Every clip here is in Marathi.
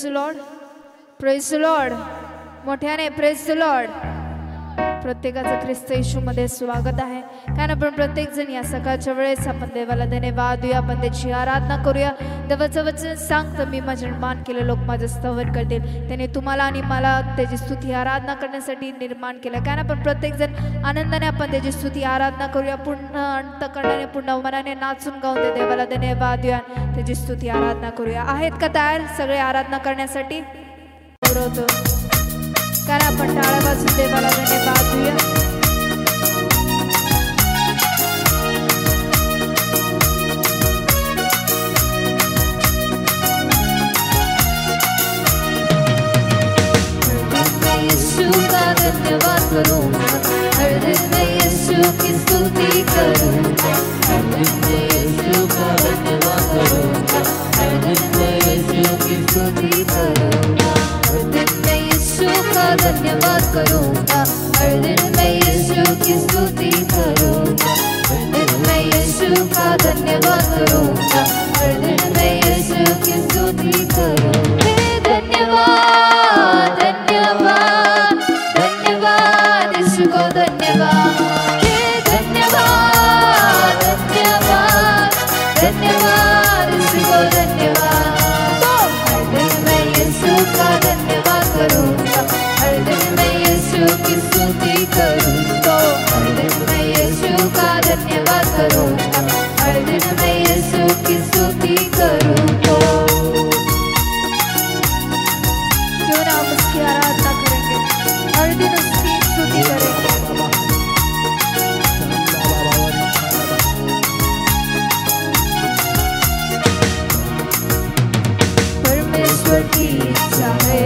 प्रेज लॉर्ड, प्रेज लॉर्ड, मोठ्याने प्रेज लॉर्ड। प्रत्येकाचं ख्रिस्त येशूमध्ये स्वागत आहे। कारण आपण प्रत्येक जण या सकाळच्या वेळेस आपण देवाला धन्यवाद देऊया, आपण त्याची आराधना करूया। देवाचं वचन सांगतं, मी माझे निर्माण केले लोक माझे स्तवन करतील। त्याने तुम्हाला आणि मला त्याची स्तुती आराधना करण्यासाठी निर्माण केलं। कारण आपण प्रत्येक जण आनंदाने आपण त्याची स्तुती आराधना करूया, पूर्ण अंतःकरणाने पूर्ण मनाने नाचून गाऊन ते देवाला धन्यवाद देऊया, त्याची स्तुती आराधना करूया। आहेत का तयार सगळे आराधना करण्यासाठी? कारण आपण टाळ्या वाजवून देवाला धन्यवाद देऊया। यीशु का धन्यवाद करूंगा, हर दिन मैं यीशु की स्तुति करूंगा। हर दिन मैं यीशु का धन्यवाद करूंगा, हर दिन मैं यीशु की स्तुति करूंगा। हर दिन मैं यीशु का धन्यवाद करूंगा, हर दिन मैं यीशु की स्तुति करूंगा। हर दिन मैं यीशु का धन्यवाद करूंगा, हर दिन मैं यीशु की स्तुति करूंगा। धन्यवाद धन्यवाद धन्यवाद यीशु को धन्यवाद, धन्यवाद धन्यवाद धन्यवाद यीशु को धन्यवाद। हर दिन मैं यीशु का धन्यवाद करूंगा, हर दिन मैं यीशु की स्तुति करूंगा। हर दिन मैं यीशु का धन्यवाद करूंगा, हर दिन मैं यीशु की स्तुति करूंगा। क्यों ना हम उसकी आराधना करेंगे, हर दिन उसकी स्तुति करेंगे। परमेश्वर की इच्छा है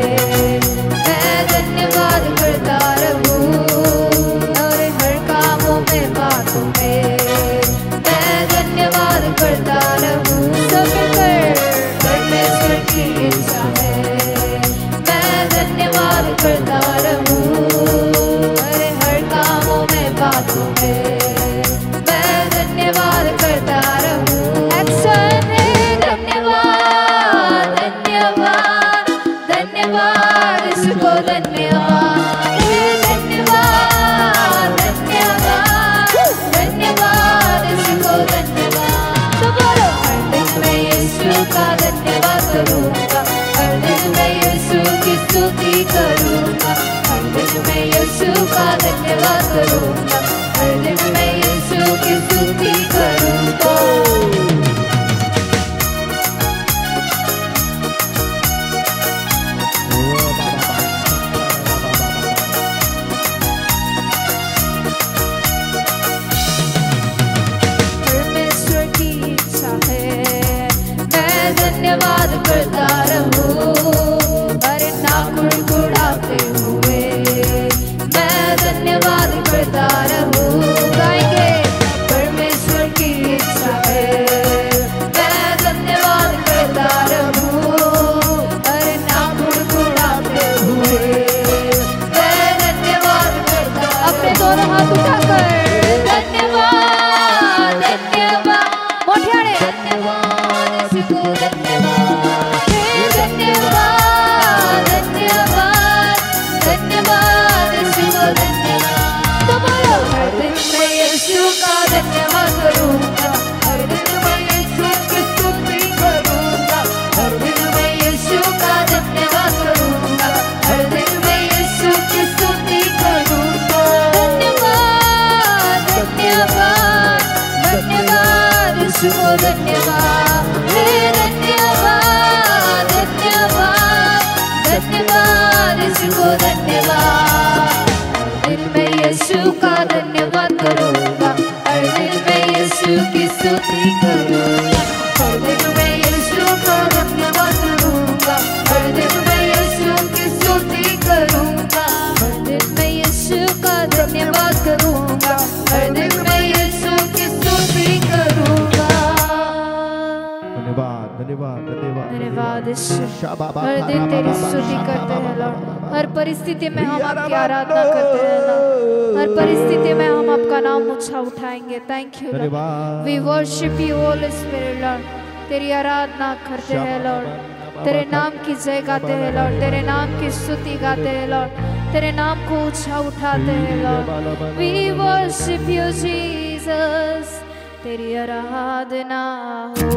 मैं धन्यवाद करता रहूं, और हर कामों में बातों में मैं धन्यवाद करता रहूं। सब कर परमेश्वर की इच्छा है मैं धन्यवाद करता रहूं, अरे हर कामों में बातों में मैं धन्यवाद करता रहूं। एक्शन है धन्यवाद धन्यवाद धन्यवाद यीशु को धन्यवाद, धन्यवाद धन्यवाद धन्यवाद यीशु को धन्यवाद। तो बोलो, हर दिन मैं यीशु का धन्यवाद करूंगा, हर दिन मैं यीशु की स्तुति करूंगा। हर दिन मैं यीशु का धन्यवाद करूंगा, हर दिन मैं यीशु की स्तुति करूंगा। परमेश्वर की इच्छा है मैं धन्यवाद करता रहूं, अरे ना कुड़कुड़ाते हुए मैं धन्यवाद करता रहूं। गाएंगे, परमेश्वर की इच्छा है मैं धन्यवाद करता रहूं, अरे ना कुड़कुड़ाते हुए मैं धन्यवाद करता। अपने दोनों हाथ उठाकर धन्यवाद धन्यवाद मोठ्याने धन्यवाद यीशु को धन्यवाद, धन्यवाद धन्यवाद धन्यवाद यीशु को धन्यवाद। तो बोलो, हर दिन मैं यीशु का धन्यवाद करूंगा, हर दिन मैं यीशु की स्तुति करूंगा। हर दिन मैं यीशु का धन्यवाद करूंगा, हर दिन मैं यीशु की स्तुति करूंगा। धन्यवाद धन्यवाद धन्यवाद यीशु को धन्यवाद, धन्यवाद धन्यवाद धन्यवाद यीशु को धन्यवाद। हर दिन मैं यीशु का धन्यवाद करूंगा, हर दिन मैं यीशु की स्तुति करूंगा। हर दिन मैं यीशु का धन्यवाद करूंगा, हर दिन मैं यीशु की स्तुति करूंगा। हर दिन मैं यीशु का धन्यवाद करूंगा, हर दिन मैं यीशु की स्तुति करूंगा। धन्यवाद धन्यवाद धन्यवाद धन्यवाद यीशु, हर दिन तेरी स्तुति करते हैं लॉर्ड। हर परिस्थिति में हम आपकी आराधना करते हैं लॉर्ड, हर परिस्थिति में हम आपका नाम ऊंचा उठाएंगे। Thank you lord, we worship you Holy spirit Lord, तेरी आराधना करते हैं लॉर्ड। तेरे नाम की जय गाते हैं लॉर्ड, तेरे नाम की स्तुति गाते हैं लॉर्ड, तेरे नाम को ऊंचा उठाते हैं lord. We worship you Jesus, तेरी आराधना हो।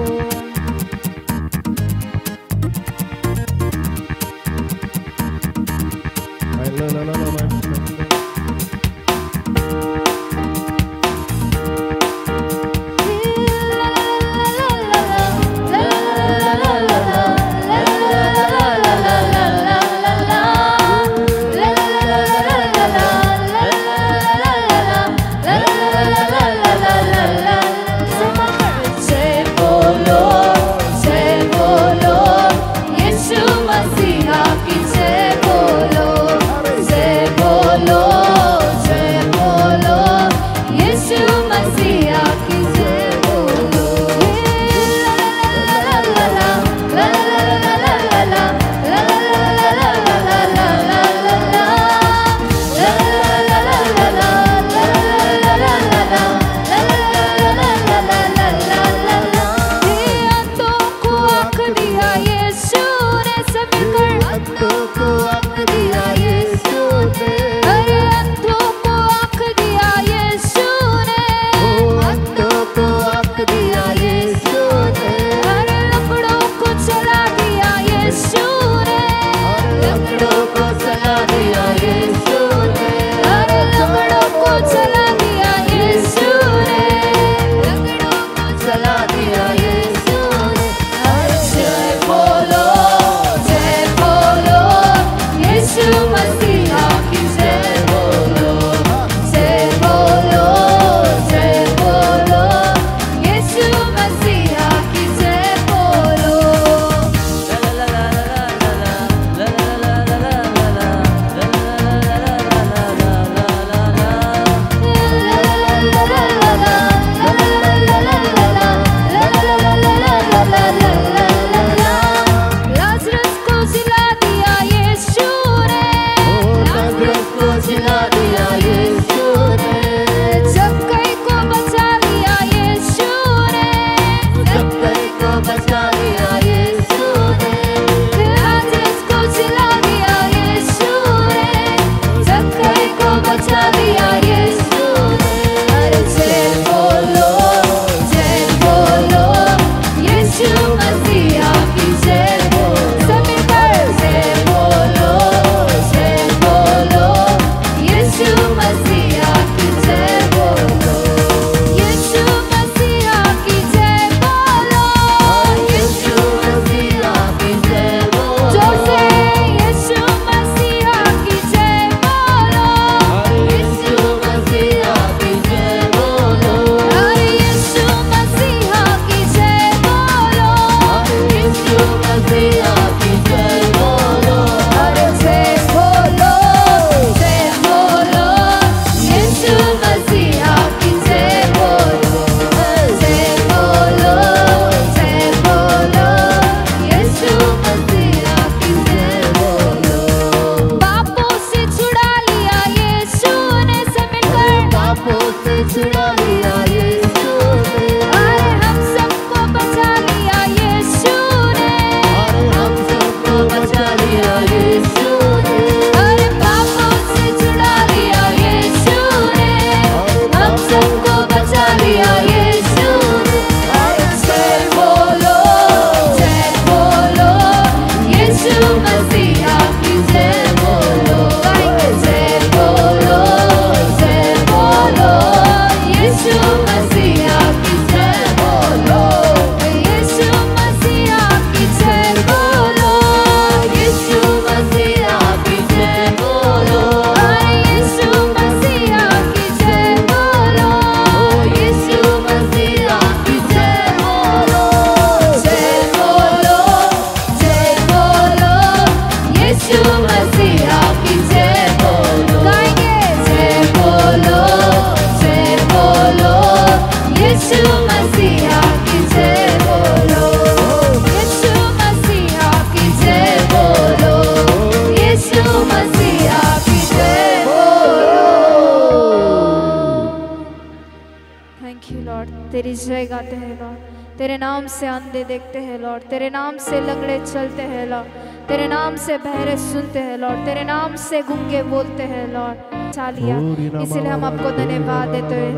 तेरे नाम से अंधे देखते हैं लॉर्ड, तेरे नाम से लंगड़े चलते हैं लॉर्ड, तेरे नाम से बहरे सुनते हैं लॉर्ड, तेरे नाम से गूंगे बोलते हैं लॉर्ड। चालिया, इसलिए हम आपको धन्यवाद देते हैं।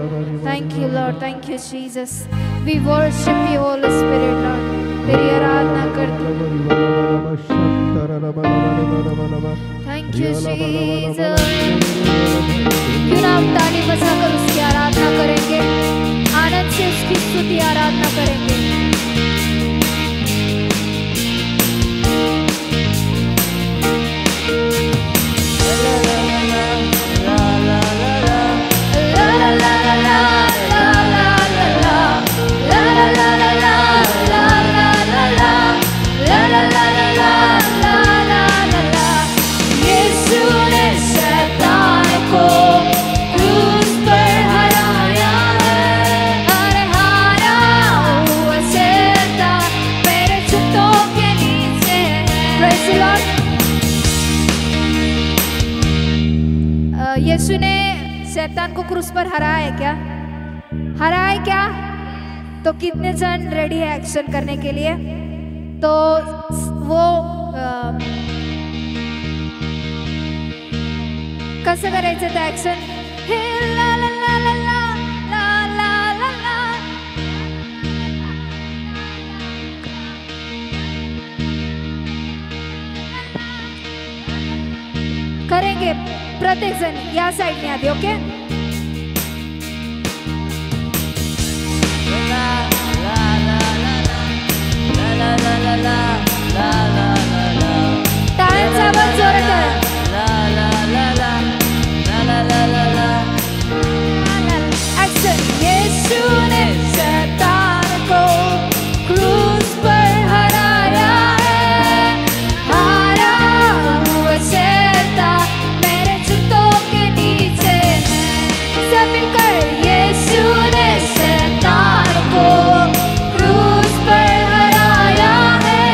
Thank you Lord, thank you Jesus. We worship you Holy spirit Lord, तेरी आराधना करते थैंक यू जीसस। क्यों ना हम ताली बजाकर उसकी आराधना करेंगे, आनंद से उसकी स्तुति आराधना करेंगे। यीशु ने शैतान को क्रूस पर हराया है क्या? हराया है क्या? तो कितने जन रेडी है एक्शन करने के लिए? तो वो कसं करायचं ते ऍक्शन? हे ला ला ला ला ला ला ला ला करेंगे प्रत्येक जण या साइडने आधी, ओके? टाळ्यांचा आवाज जोरात करा. Action. यीशु ने शैतान को क्रूस पर हराया है, हारा हुआ शैतान मेरे जूतों के नीचे है। सब मिलकर यीशु ने शैतान को क्रूस पर हराया है,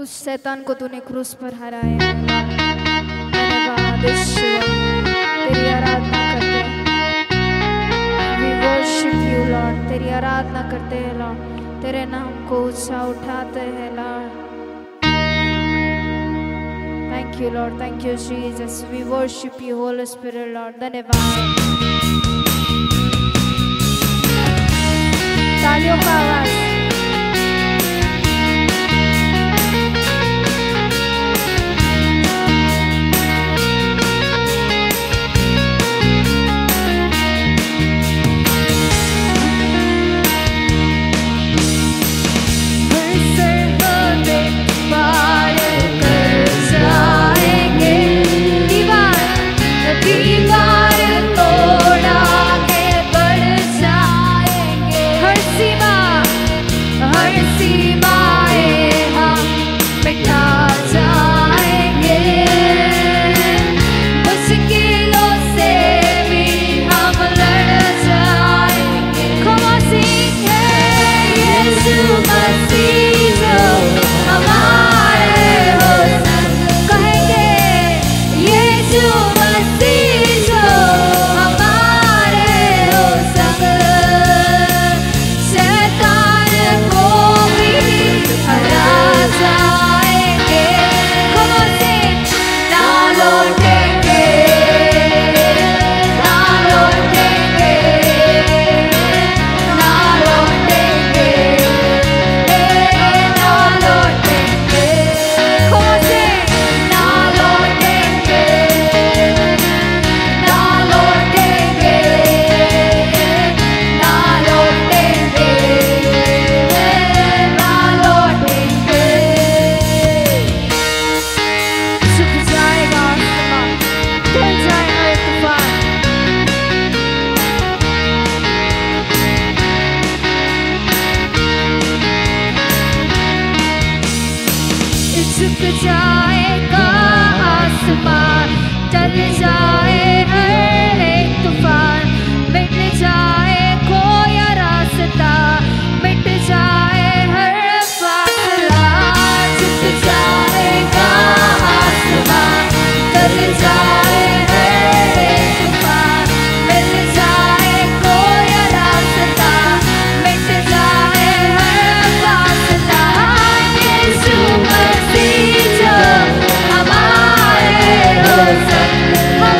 उस शैतान को तूने क्रूस पर हराया। धन्यवाद यीशु, तेरी आराधना करते हैं। We worship you Lord, तेरी आराधना करते हैं Lord, तेरे नाम को ऊंचा उठाते हैं Lord। Thank you Lord, thank you Jesus, we worship you Holy Spirit Lord। धन्यवाद। तालियों का आवाज। हमारे हो सकते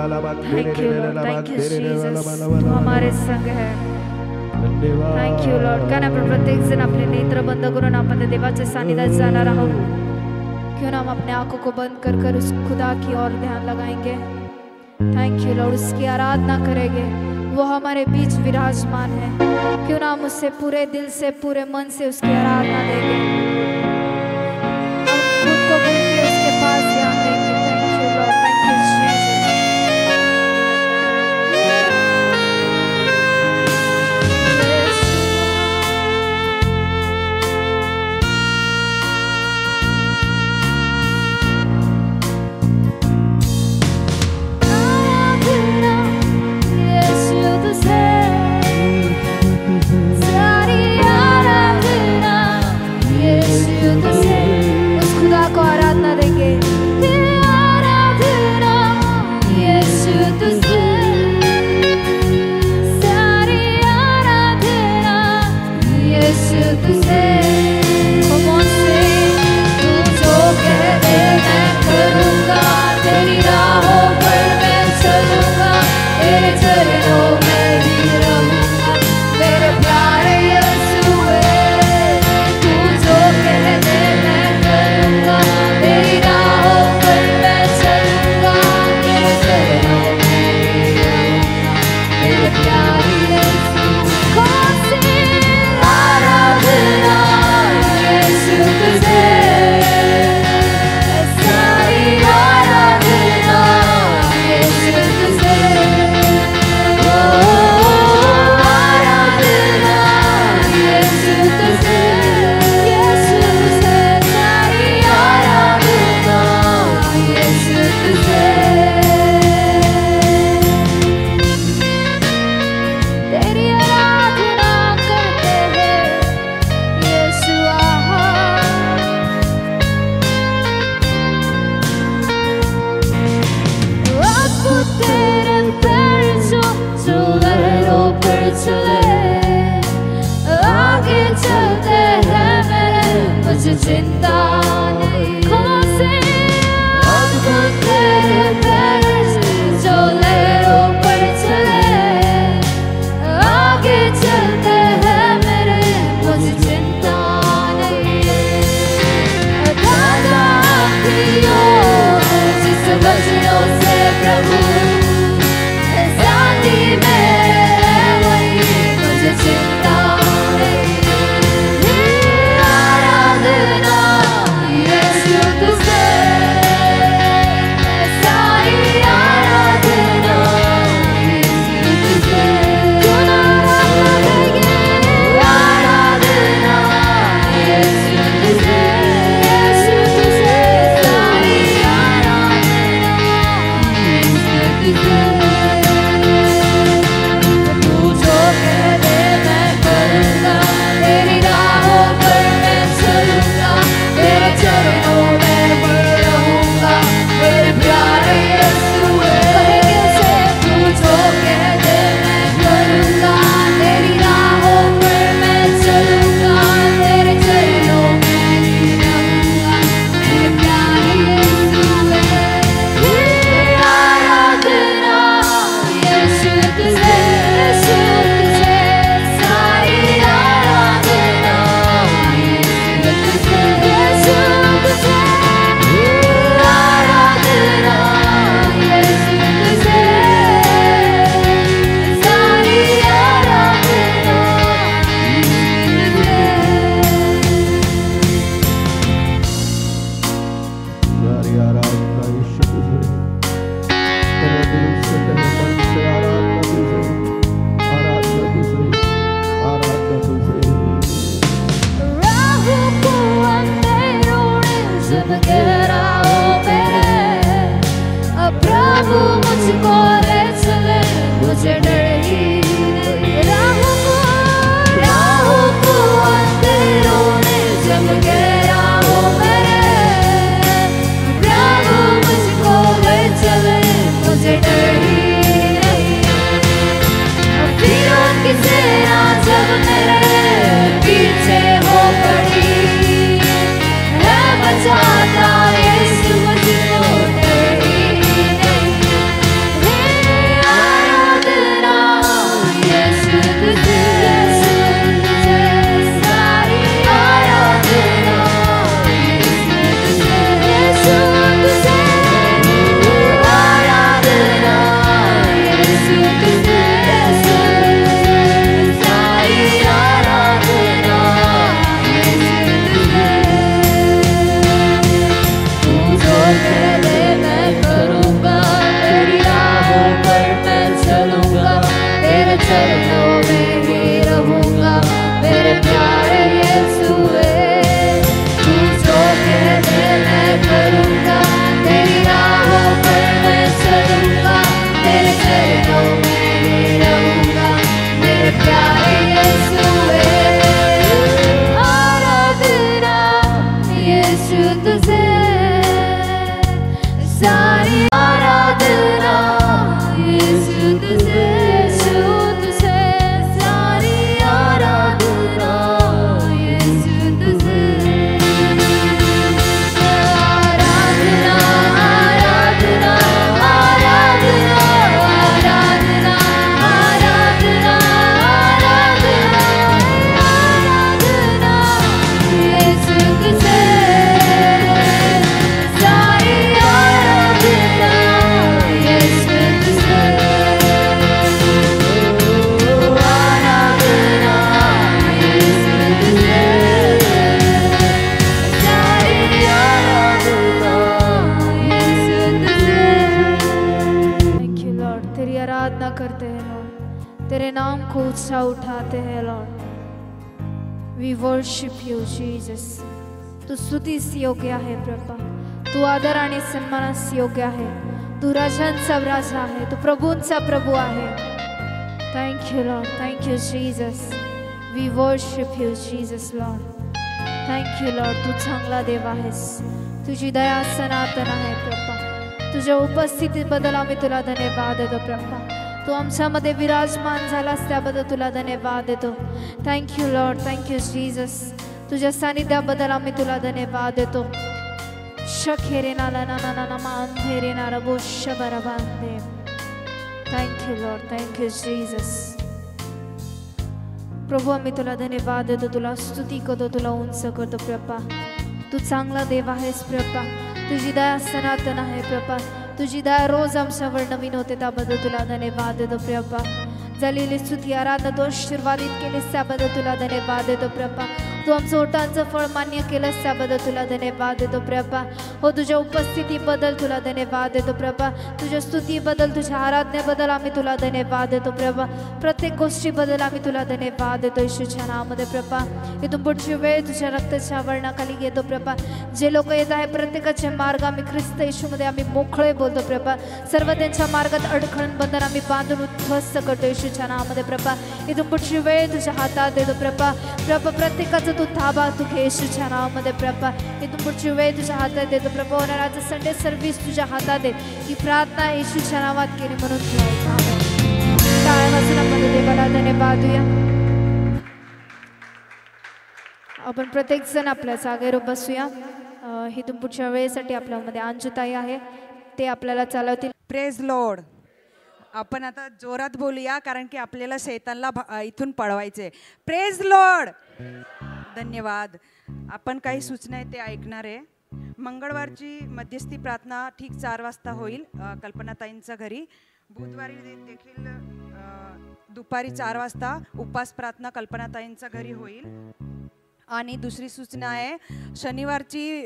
thank you Lord, thank you Jesus, तू हमारे संग है. Thank you Lord. कारण आपण प्रत्येक जण आपले नेत्र बंद करून आपण त्या देवाच्या सानिध्यात जाणार आहोत. क्यों ना हम अपने आंखों को बंद कर कर उस खुदा की ओर ध्यान लगाएंगे. Thank you Lord. उसकी आराधना करेंगे, वो हमारे बीच विराजमान है. क्यों ना हम उससे पूरे दिल से पूरे मन से उसकी आराधना देंगे, हम खुद को भूल के उसके पास ध्यान देंगे. Thank you Lord, thank you Jesus. चिंता नहीं से अद्भुत तेरे पैर जो लहरों पर चले, आगे चलते हैं मेरे, मुझे चिंता नहीं. दादा पियो जिस वचनों से प्रभु साथी मेरे वही, मुझे चिंता नहीं. पीछे हो पड़ी है बचाता तुझे सारी आराधना, यीशु तुझे, यीशु तुझे सारी आराधना, यीशु तुझे आराधना, आराधना, आराधना, आराधना, आराधना, आराधना, यीशु तुझे सारी आराधना, यीशु तुझे आराधना, यीशु तुझे सारी आराधना, यीशु तुझे। Thank you Lord, तेरी आराधना करते हैं Lord, तेरे नाम को ऊंचा उठाते हैं Lord. We worship you Jesus. तू स्तुतीस योग्य आहे प्रभा, तू आदर आणि सन्मानास योग्य आहे, तू राजांचा राजा आहे, तू प्रभूंचा प्रभू आहे. Thank you Lord, thank you Jesus. We worship you Jesus Lord. Thank you Lord, तू चांगला देव आहेस, तुझी दया सनातन आहे प्रभा. तुझ्या उपस्थितीबद्दल आम्ही तुला धन्यवाद देतो प्रभा. तू आमच्यामध्ये विराजमान झालास त्याबद्दल तुला धन्यवाद देतो. Thank you Lord, thank you Jesus. तुझ्या सानिध्याबद्दल आम्ही तुला धन्यवाद देतो. शखेरे नाला ना ना ना ना मांधेरे ना रबो शबरबांधे. Thank you Lord, thank you Jesus. प्रभू आम्ही तुला धन्यवाद देतो, तुला स्तुती करतो, तुला उंच करतो प्रभा. तू चांगला देव आहेस प्रभा, तुझी दया सनातन आहे प्रभा, तुझी दया रोज आमच्यावर नवीन होते त्याबद्दल तुला धन्यवाद देतो प्रभा. झालेली स्तुती आराधना तू आशीर्वादित केलीस त्याबद्दल तुला धन्यवाद देतो प्रभा. तू आमचं ओटांचं फळ मान्य केलंस त्याबद्दल तुला धन्यवाद देतो प्रभा. हो तुझ्या उपस्थितीबद्दल तुला धन्यवाद देतो प्रभा. तुझ्या स्तुतीबद्दल, तुझ्या आराधनेबद्दल आम्ही तुला धन्यवाद देतो प्रभा. प्रत्येक गोष्टीबद्दल आम्ही तुला धन्यवाद देतो येशूच्या नावामध्ये प्रभा. इथून पुढची वेळ तुझ्या रक्ताच्या आवरणाखाली घेतो प्रभा. जे लोक येत आहे प्रत्येकाचे मार्ग आम्ही ख्रिस्त येशूमध्ये आम्ही मोकळे बोलतो प्रभा. सर्व त्यांच्या मार्गात अडखळण बंधन आम्ही बांधून उद्ध्वस्त करतो येशूच्या नावामध्ये प्रभा. इथून पुढची वेळ तुझ्या हातात देतो प्रभा. प्रभा प्रत्येकाचं तू ताबा तू घे येशूच्या नावामध्ये प्रभा. इथून पुढची वेळ तुझ्या हातात देतो प्रभा. होणाराचं संडे सर्व्हिस तुझ्या हातात दे. ही प्रार्थना येशूच्या नावात केली म्हणून टाळ्या वाजून आपण देवाला धन्यवाद देऊया. आपण प्रत्येक जण आपल्या जागेवर बसूया. इथून पुढच्या वेळेसाठी आपल्यामध्ये अंजुताई आहे, ते आपल्याला चालवतील. Praise Lord. आपण आता जोरात बोलूया कारण की आपल्याला शैतानला इथून पळवायचे. Praise Lord. धन्यवाद. आपण काही सूचना आहेत ते ऐकणार आहे. मंगळवारची मध्यस्थी प्रार्थना ठीक 4 वाजता होईल कल्पनाताईंच्या घरी. बुधवारी देखील दुपारी 4 वाजता उपास प्रार्थना कल्पनाताईंच्या घरी होईल. आणि दुसरी सूचना आहे, शनिवारची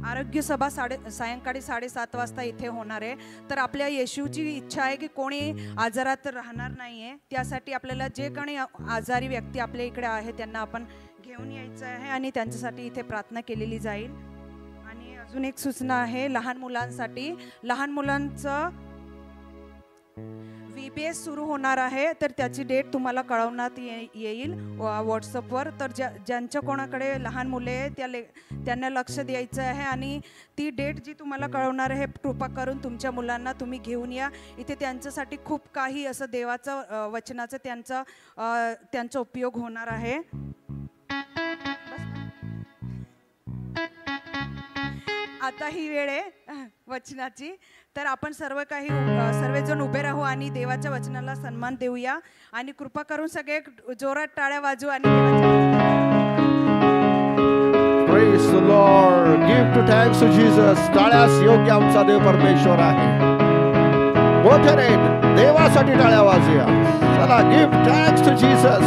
आरोग्य सभा सायंकाळी 7:30 वाजता इथे होणार आहे. तर आपल्या येशूची इच्छा आहे की कोणी आजारात राहणार नाही आहे. त्यासाठी आपल्याला जे कोणी आजारी व्यक्ती आपल्या इकडे आहे त्यांना आपण घेऊन यायचं आहे आणि त्यांच्यासाठी इथे प्रार्थना केलेली जाईल. आणि अजून एक सूचना आहे लहान मुलांसाठी. लहान मुलांचं VBS सुरू होणार आहे, तर त्याची डेट तुम्हाला कळवण्यात येईल व्हॉट्सअपवर. तर ज्यांच्या कोणाकडे लहान मुले आहे त्यांना लक्ष द्यायचं आहे आणि ती डेट जी तुम्हाला कळवणार आहे कृपा करून तुमच्या मुलांना तुम्ही घेऊन या. इथे त्यांच्यासाठी खूप काही असं देवाचं वचनाचं त्यांचा उपयोग होणार आहे. आता ही वेळ आहे वचनाची. तर आपण सर्वजण उभे राहू आणि देवाच्या वचनाला सन्मान देऊया. आणि कृपा करून सगळे जोरात टाळ्या वाजवू आणि Praise the Lord. Give to thanks to Jesus. टाळ्यास योग्य आमचा देव परमेश्वर आहे. मोठ्याने देवासाठी टाळ्या वाजूया. चला, give thanks to Jesus.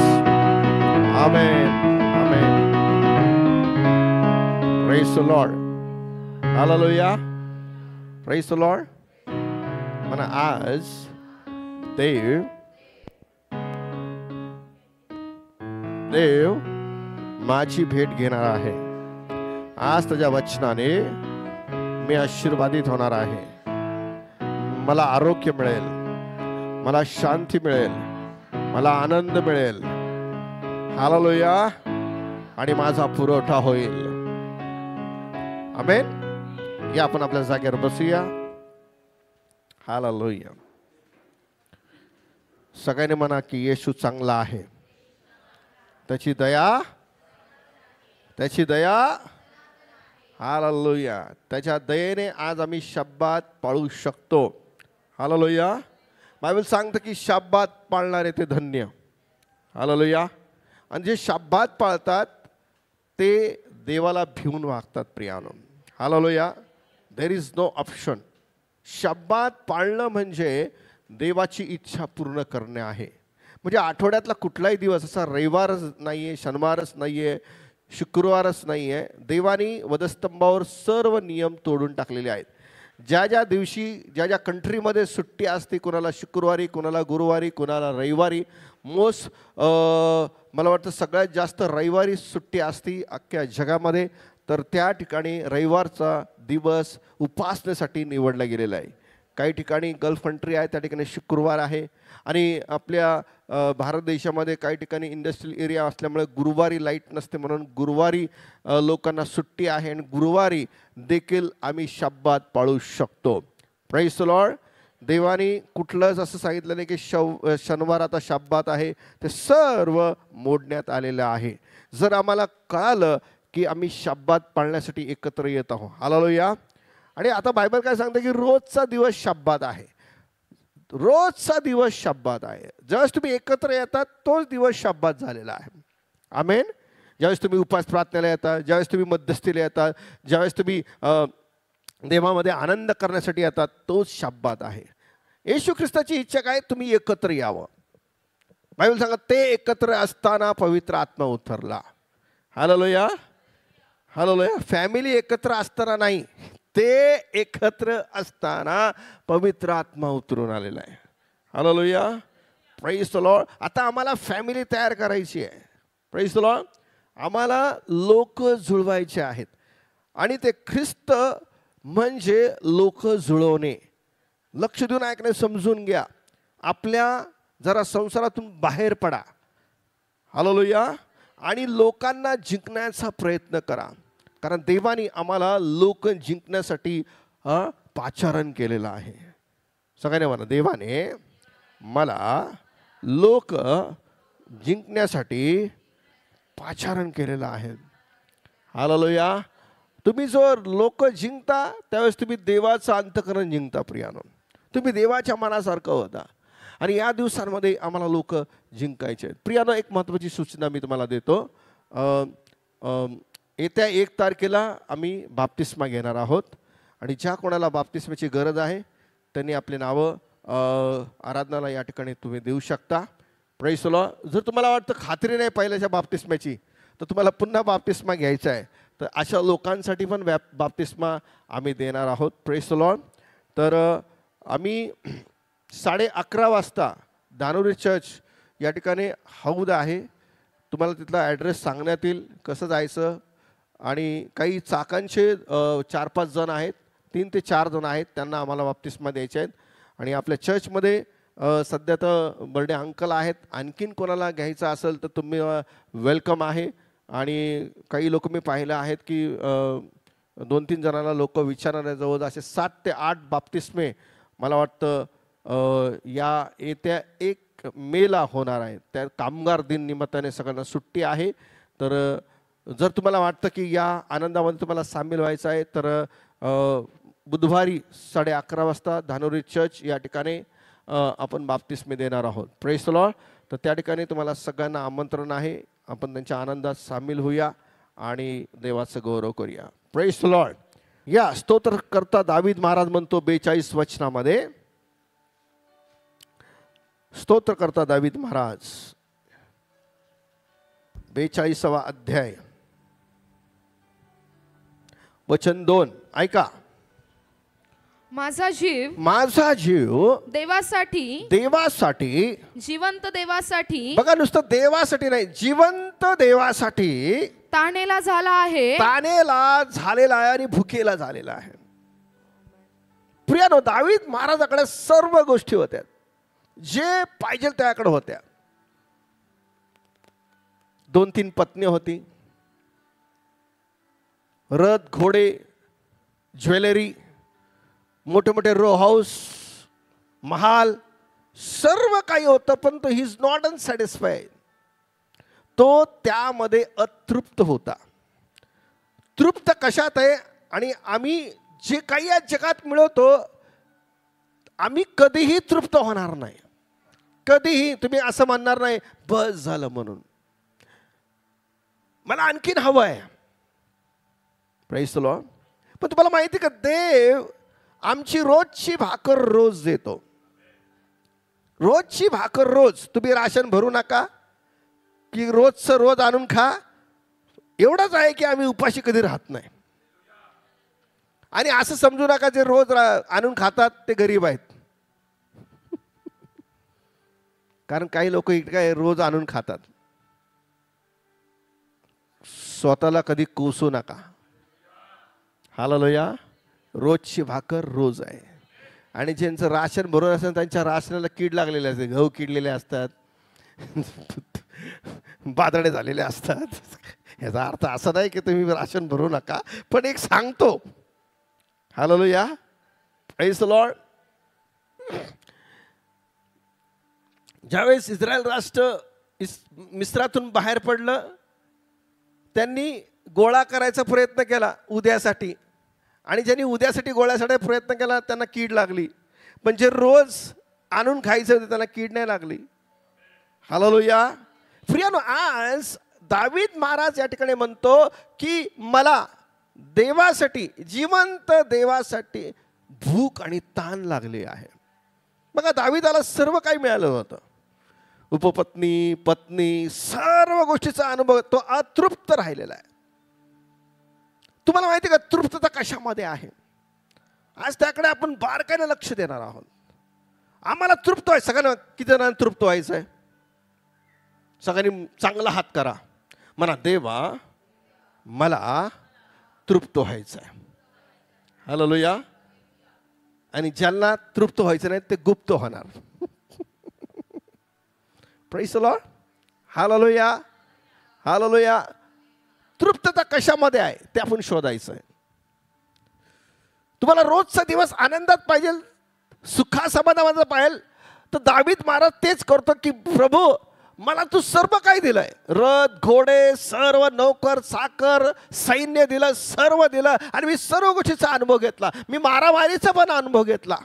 Amen. Amen. Praise the Lord. Hallelujah. Praise the Lord. म्हणा आज देव माझी भेट घेणार आहे. आज त्याच्या वचनाने मी आशीर्वादित होणार आहे. मला आरोग्य मिळेल, मला शांती मिळेल, मला आनंद मिळेल. हालेलुया. आणि माझा पुरवठा होईल. आमेन. या आपण आपल्या जागेवर बसूया. हालेलुया. सगळ्यांनी म्हणा की येशू चांगला आहे, त्याची दया हालेलुया. त्याच्या दयेने आज आम्ही शब्बात पाळू शकतो. हालेलुया. बायबल सांगतं की शब्बात पाळणारे ते धन्य. हालेलुया. आणि जे शब्बात पाळतात ते देवाला भिवून वागतात प्रियानो. Hallelujah. There is no option. शब्बात पाळणं म्हणजे देवाची इच्छा पूर्ण करणे आहे. म्हणजे आठवड्यातला कुठलाही दिवस असा रविवारच नाही आहे, शनिवारच नाही आहे, शुक्रवारच नाही आहे. देवानी वधस्तंभावर सर्व नियम तोडून टाकलेले आहेत. ज्या ज्या दिवशी ज्या ज्या कंट्रीमध्ये सुट्टी असते, कोणाला शुक्रवारी, कोणाला गुरुवारी, कोणाला रविवारी, मला वाटतं सगळ्यात जास्त रविवारी सुट्टी असती अख्ख्या जगामध्ये. तर त्या ठिकाणी रविवारचा दिवस उपासनेसाठी निवडला गेलेला आहे. काही ठिकाणी गल्फ कंट्री आहे त्या ठिकाणी शुक्रवार आहे. आणि आपल्या भारत देशामध्ये काही ठिकाणी इंडस्ट्रियल एरिया असल्यामुळे गुरुवारी लाईट नसते, म्हणून गुरुवारी लोकांना सुट्टी आहे. आणि गुरुवारी देखील आम्ही शब्बात पाळू शकतो. Praise the Lord. देवानी कुठलंच असं सांगितलं नाही की शनिवार आता शब्बात आहे. ते सर्व मोडण्यात आलेलं आहे. जर आम्हाला कळालं की आम्ही शब्बात पाळण्यासाठी एकत्र येत आहोत. हालेलुया. आणि आता बायबल काय सांगते की रोजचा दिवस शब्बात आहे. रोजचा दिवस शब्बात आहे. ज्यावेळेस तुम्ही एकत्र येतात तोच दिवस शब्बात झालेला आहे. आमेन. ज्यावेळेस तुम्ही उपास प्रार्थनेला येतात, ज्यावेळेस तुम्ही मध्यस्थीला येतात, ज्यावेळेस तुम्ही देवामध्ये आनंद करण्यासाठी येतात, तोच शब्बात आहे. येशू ख्रिस्ताची इच्छा काय? तुम्ही एकत्र यावं. बायबल सांगत ते एकत्र असताना पवित्र आत्मा उतरला. हालेलुया. हालेलुया. फॅमिली एकत्र असताना नाही, ते एकत्र असताना पवित्र आत्मा उतरून आलेला आहे. हालेलुया. Praise the Lord. आता आम्हाला फॅमिली तयार करायची आहे. Praise the Lord. आम्हाला लोक जुळवायचे आहेत. आणि ते ख्रिस्त म्हणजे लोक जुळवणे. लक्ष देऊन ऐकणे, समजून घ्या. आपल्या जरा संसारातून बाहेर पडा. हालेलुया. आणि लोकांना जिंकण्याचा प्रयत्न करा. कारण देवानी आम्हाला लोक जिंकण्यासाठी पाचारण केलेलं आहे. सगळ्यांनी म्हणा, देवाने मला लोक जिंकण्यासाठी पाचारण केलेलं आहे. हालेलुया. तुम्ही जर लोक जिंकता त्यावेळेस तुम्ही देवाचं अंतःकरण जिंकता प्रियानो. तुम्ही देवाच्या मनासारखं होता. आणि या दिवसांमध्ये आम्हाला लोक जिंकायचे आहेत. प्रियानो, एक महत्त्वाची सूचना मी तुम्हाला देतो. येत्या 1 तारखेला आम्ही बाप्तिस्मा घेणार आहोत. आणि ज्या कोणाला बाप्तिस्माची गरज आहे त्यांनी आपले नावं आराधनाला या ठिकाणी तुम्ही देऊ शकता. Praise the Lord. जर तुम्हाला वाटतं खात्री नाही पहिल्याच्या बाप्तिस्माची, तर तुम्हाला पुन्हा बाप्तिस्मा घ्यायचा आहे, तर अशा लोकांसाठी पण बाप्तिस्मा आम्ही देणार आहोत. Praise the Lord. तर आम्ही 11:30 वाजता दानुरी चर्च या ठिकाणी हौद आहे. तुम्हाला तिथला ॲड्रेस सांगण्यात येईल कसं जायचं. आणि काही चाकांचे 4-5 जण आहेत, 3 ते 4 जण आहेत, त्यांना आम्हाला बाप्तिस्मा द्यायचे आहेत. आणि आपल्या चर्चमध्ये सध्या तर बर्डे अंकल आहेत. आणखीन कोणाला घ्यायचं असेल तर तुम्ही वेलकम आहे. आणि काही लोक मी पाहिलं आहेत की 2-3 जणांना लोक विचारणारे जवळ असे 7 ते 8 बाप्तिस्मे मला वाटतं या येत्या 1 मेला होणार आहे. त्या कामगार दिन निमित्ताने सगळ्यांना सुट्टी आहे. तर जर तुम्हाला वाटतं की या आनंदामध्ये तुम्हाला सामील व्हायचं आहे तर बुधवारी 11:30 वाजता धानोरी चर्च या ठिकाणी आपण बाप्तिस्मे देणार आहोत. Praise the Lord. तर त्या ठिकाणी तुम्हाला सगळ्यांना आमंत्रण आहे. आपण त्यांच्या आनंदात सामील होऊया आणि देवाचं गौरव करूया. Praise the Lord. या स्तोत्रकर्ता दावीद महाराज म्हणतो 42 वचनामध्ये, स्तोत्रकर्ता दावीद महाराज 42वा अध्याय वचन 2 ऐका. माझा जीव देवासाठी जिवंत देवासाठी, बघा नुसतं देवासाठी नाही, जिवंत देवासाठी ताणेला झाला आहे, ताणेला झालेला आहे आणि भुकेला झालेला आहे. प्रियानो, दावीद महाराजाकडे सर्व गोष्टी होत्या, जे पाहिजे त्याकडे होत्या. 2-3 पत्नी होती, रथ घोडे ज्वेलरी, मोठे मोठे रो हाऊस, महाल, सर्व काही होतं, पण तो ही इज नॉट अनसॅटिस्फाईड. तो त्यामध्ये अतृप्त होता. तृप्त कशात आहे? आणि आम्ही जे काही या जगात मिळवतो आम्ही कधीही तृप्त होणार नाही. कधीही तुम्ही असं म्हणणार नाही बस झालं म्हणून, मला आणखीन हवं आहे. Praise the Lord. पण तुम्हाला माहिती का, देव आमची रोजची भाकर रोज देतो. रोजची भाकर रोज. तुम्ही राशन भरू नका की रोजचं रोज आणून खा. एवढंच आहे की आम्ही उपाशी कधी राहत नाही. आणि असं समजू नका जे रोज आणून खातात ते गरीब आहेत. कारण काही लोक काय रोज आणून खातात. स्वतःला कधी कोसू नका. हालेलुया. रोजची भाकर रोज आहे. आणि ज्यांचं राशन भरून असेल त्यांच्या राशनाला कीड लागलेले असते. गहू किडलेले असतात, बादडे झालेले असतात. याचा अर्थ असा नाही की तुम्ही राशन भरू नका, पण एक सांगतो. हालेलुया. Praise the Lord. ज्यावेळेस इस्रायल राष्ट्र मिस्रातून बाहेर पडलं, त्यांनी गोळा करायचा प्रयत्न केला उद्यासाठी. आणि ज्यांनी उद्यासाठी गोळ्यासाठी प्रयत्न केला त्यांना कीड लागली. पण जे रोज आणून खायचं होते त्यांना कीड नाही लागली. हालेलुया. प्रियानो, आज दावीद महाराज या ठिकाणी म्हणतो की मला देवासाठी, जिवंत देवासाठी भूक आणि ताण लागली आहे. बघा, दावीदाला सर्व काही मिळालं होतं. उपपत्नी, पत्नी, सर्व गोष्टीचा अनुभव. तो अतृप्त राहिलेला आहे. तुम्हाला माहिती का तृप्तता कशामध्ये आहे? आज त्याकडे आपण बारकाईने लक्ष देणार आहोत. आम्हाला तृप्त व्हायचं. सगळ्यांना किती जणांना तृप्त व्हायचं आहे? सगळ्यांनी चांगला हात करा. म्हणा, देवा मला तृप्त व्हायचं आहे. हालेलुया. आणि ज्यांना तृप्त व्हायचं नाही ते गुप्त होणार. Praise the Lord. Hallelujah. Hallelujah. तृप्तता कशामध्ये आहे ते आपण शोधायचं आहे. तुम्हाला रोजचा दिवस आनंदात पाहिजे, सुखा समाधानामध्ये पाहिजे, तर दावीद महाराज तेच करतो की प्रभू मला तू सर्व काही दिलंय. रथ, घोडे, सर्व नौकर, चाकर, सैन्य दिलं, सर्व दिलं. आणि मी सर्व गोष्टीचा अनुभव घेतला. मी मारामारीचा पण अनुभव घेतला,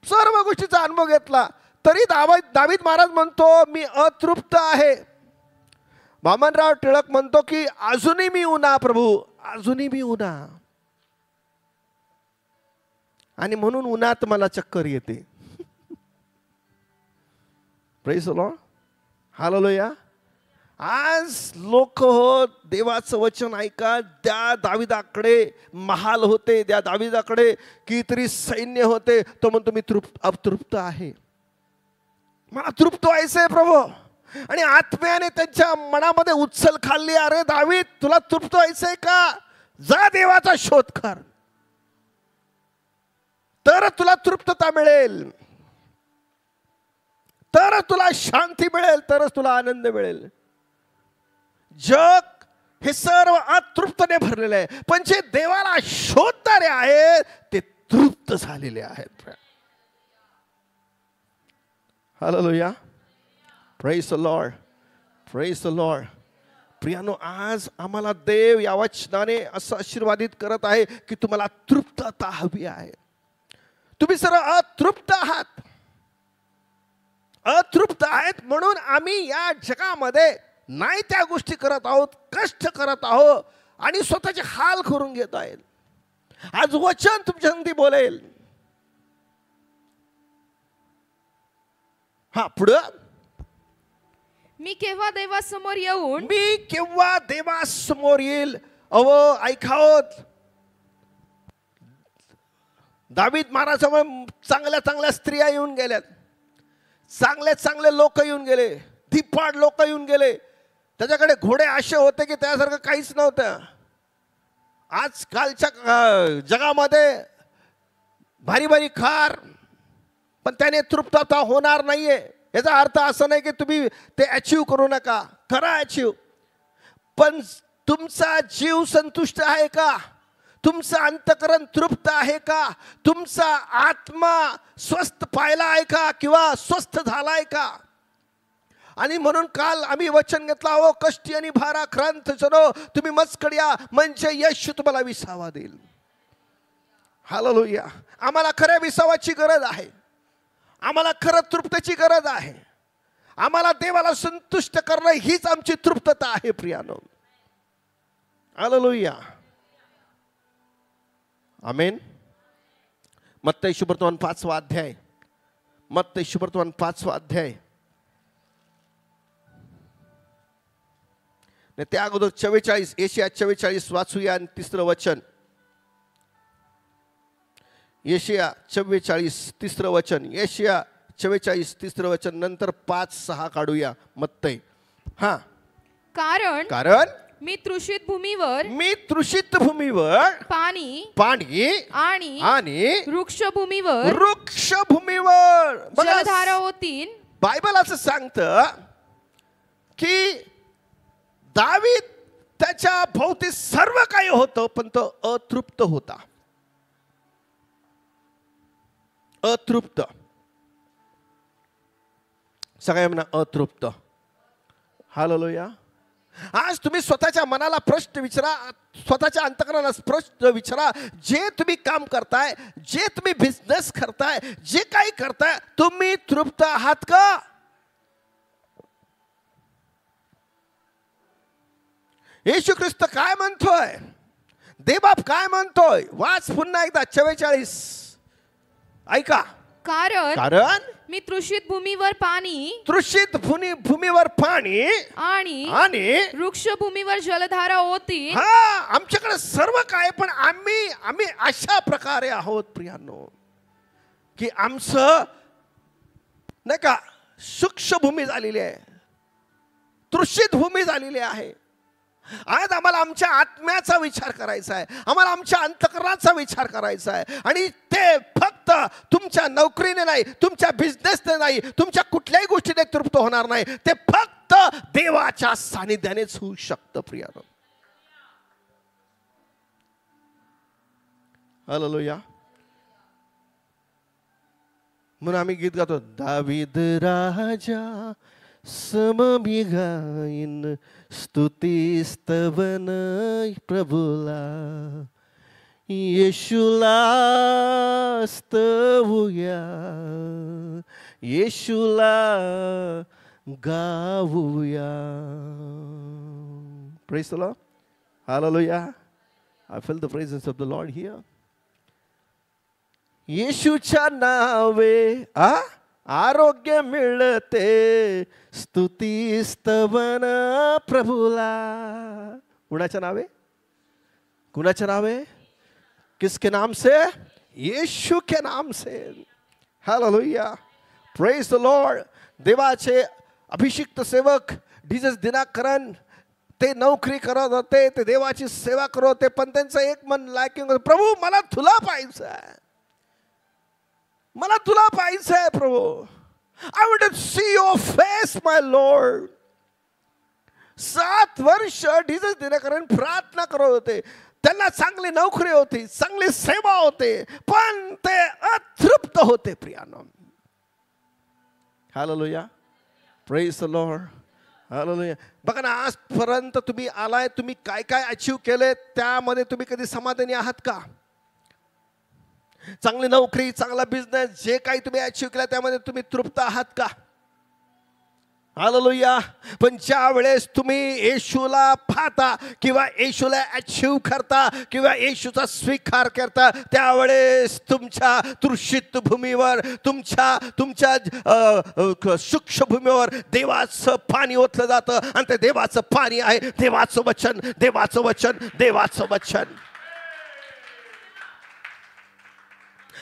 सर्व गोष्टीचा अनुभव घेतला. तरी दावीद महाराज म्हणतो मी अतृप्त आहे. वामनराव टिळक म्हणतो की अजूनही मी उन्हा प्रभू, अजूनही मी उन्हा. आणि म्हणून उन्हात मला चक्कर येते. Praise the Lord. हालेलुया. आज लोक हो देवाचं वचन ऐका. त्या दाविदाकडे महाल होते, त्या दाविदाकडे कितीतरी सैन्य होते. तो म्हणतो मी अतृप्त आहे, मला तृप्त व्हायचंय प्रभू. आणि आत्म्याने त्यांच्या मनामध्ये उचल खाल्ली. अरे दावीद, तुला तृप्त व्हायचंय का? जा देवाचा शोध कर, तर तुला तृप्तता मिळेल, तर तुला शांती मिळेल, तरच तुला आनंद मिळेल. जग हे सर्व अतृप्तने भरलेले आहे, पण जे देवाला शोधणारे आहेत ते तृप्त झालेले आहेत. Hallelujah. Praise the Lord. Praise the Lord. प्रियानो, आज आम्हाला देव या वचनाने असं आशीर्वादित करत आहे की तुम्हाला तृप्तता हवी आहे. तुम्ही सर्व अतृप्त आहात. अतृप्त आहेत म्हणून आम्ही या जगामध्ये नाही त्या गोष्टी करत आहोत, कष्ट करत आहोत आणि स्वतःचे हाल करून घेत आहेत. आज वचन तुमच्या संगती बोलेल. हा, पुढं. मी केव्हा देवासमोर येऊन, मी केव्हा देवासमोर येईल. अहो ऐकावत, दावीद महाराजामुळे चांगल्या चांगल्या स्त्रिया येऊन गेल्यात, चांगले चांगले लोक येऊन गेले, धिप्पाड लोक येऊन गेले. त्याच्याकडे घोडे असे होते की त्यासारखं काहीच नव्हतं. आजकालच्या जगामध्ये भारी भारी कार, पण त्याने तृप्तता होणार नाहीये. याचा अर्थ असं नाही की तुम्ही ते अचीव करू नका, करा अचीव, पण तुमचा जीव संतुष्ट आहे का? तुमचं अंतःकरण तृप्त आहे का? तुमचा आत्मा स्वस्थ पाहिला आहे का किंवा स्वस्थ झालाय का? आणि म्हणून काल आम्ही वचन घेतला, ओ कष्टी आणि भाराक्रांत जनो तुम्ही मजकडया, म्हणजे येशू तुम्हाला विसावा देईल. हालेलुया. आम्हाला खऱ्या विसावाची गरज आहे. आम्हाला खरं तृप्तीची गरज आहे. आम्हाला देवाला संतुष्ट करणं हीच आमची तृप्तता आहे प्रियानो. हालेलुया. आमेन. मत्ती सुवर्तमान 5वा अध्याय, मत्ती सुवर्तमान 5वा अध्याय, त्या अगोदर 44 यशाया 44 वाचूया आणि 3रं वचन. यशाया 44 3रं वचन. यशाया 44 3रं वचन. नंतर 5-6 काढूया मत्ती. हा. कारण मी तृषित भूमीवर पाणी आणि वृक्षभूमीवर जलधारा होतील. बायबल असं सांगतं की दावीद त्याच्या भोवती सर्व काही होतं, पण तो अतृप्त होता. अतृप्त. सगळ्या म्हणा अतृप्त. हालेलुया. आज तुम्ही स्वतःच्या मनाला प्रश्न विचारा, स्वतःच्या अंतःकरणाला प्रश्न विचारा. जे तुम्ही काम करताय, जे तुम्ही बिझनेस करताय, जे काही करताय, तुम्ही तृप्त आहात का? येशू ख्रिस्त काय म्हणतोय? देवबाप काय म्हणतोय? वाच पुन्हा एकदा 44. ऐका. कारण मी तृषित भूमीवर पाणी आणि वृक्षभूमीवर जलधारा होती. हा, आमच्याकडे सर्व काय, पण आम्ही अशा प्रकारे आहोत प्रियानो की आमचं नाही का सूक्ष्म भूमी झालेली आहे, तृषित भूमी झालेली आहे. आज आम्हाला आमच्या आत्म्याचा विचार करायचा आहे, आम्हाला आमच्या अंतःकरणाचा विचार करायचा आहे. आणि ते फक्त तुमच्या नोकरीने नाही, तुमच्या बिझनेसने नाही, तुमच्या कुठल्याही गोष्टीने तृप्त होणार नाही. ते फक्त देवाच्या सानिध्यानेच होऊ शकतं प्रियानो. हालेलुया. म्हणून आम्ही गीत गातो, दावीद राजा सममी गाईन स्तुती स्तवन प्रभुला, येशूला स्तवूया, येशूला गाऊया. Praise the Lord. Hallelujah. I feel the presence of the Lord here. येशूच्या नावे आरोग्य मिळते, स्तुती स्तवन प्रभुला. कुणाच्या नावे? कुणाच्या नावे? किसके नाम से? येशू के नाम से. हालेलुया. Praise the Lord. देवाचे अभिषिक्त सेवक जीसस दिनाकरन ते नोकरी करत होते, ते देवाची सेवा करत होते, पण त्यांचं एक मन लायकिंग होतं, प्रभू मला तुला पाहिजे आहे, मला तुला पाहिजे आहे प्रभू. I want to see your face, my Lord. 7 वर्ष जीसस दिनाकरन प्रार्थना करत होते. त्यांना चांगली नोकरी होती, चांगली सेवा होते, पण ते अतृप्त होते प्रियानो. Hallelujah. Praise the Lord. Hallelujah. बघा ना, आजपर्यंत तुम्ही आलाय, तुम्ही काय काय अचीव केले, त्यामध्ये तुम्ही कधी समाधानी आहात का? चांगली नोकरी, चांगला बिझनेस, जे काही तुम्ही अचीव केला त्यामध्ये तुम्ही तृप्त आहात का? हालेलुया. पण ज्या वेळेस तुम्ही येशूला पाहता किंवा येशूला अचीव करता किंवा येशूचा स्वीकार करता, त्यावेळेस तुमच्या तृषित भूमीवर, तुमच्या सूक्ष्म भूमीवर देवाचं पाणी ओतलं जातं. आणि ते देवाचं पाणी आहे देवाचं वचन, देवाचं वचन, देवाचं वचन.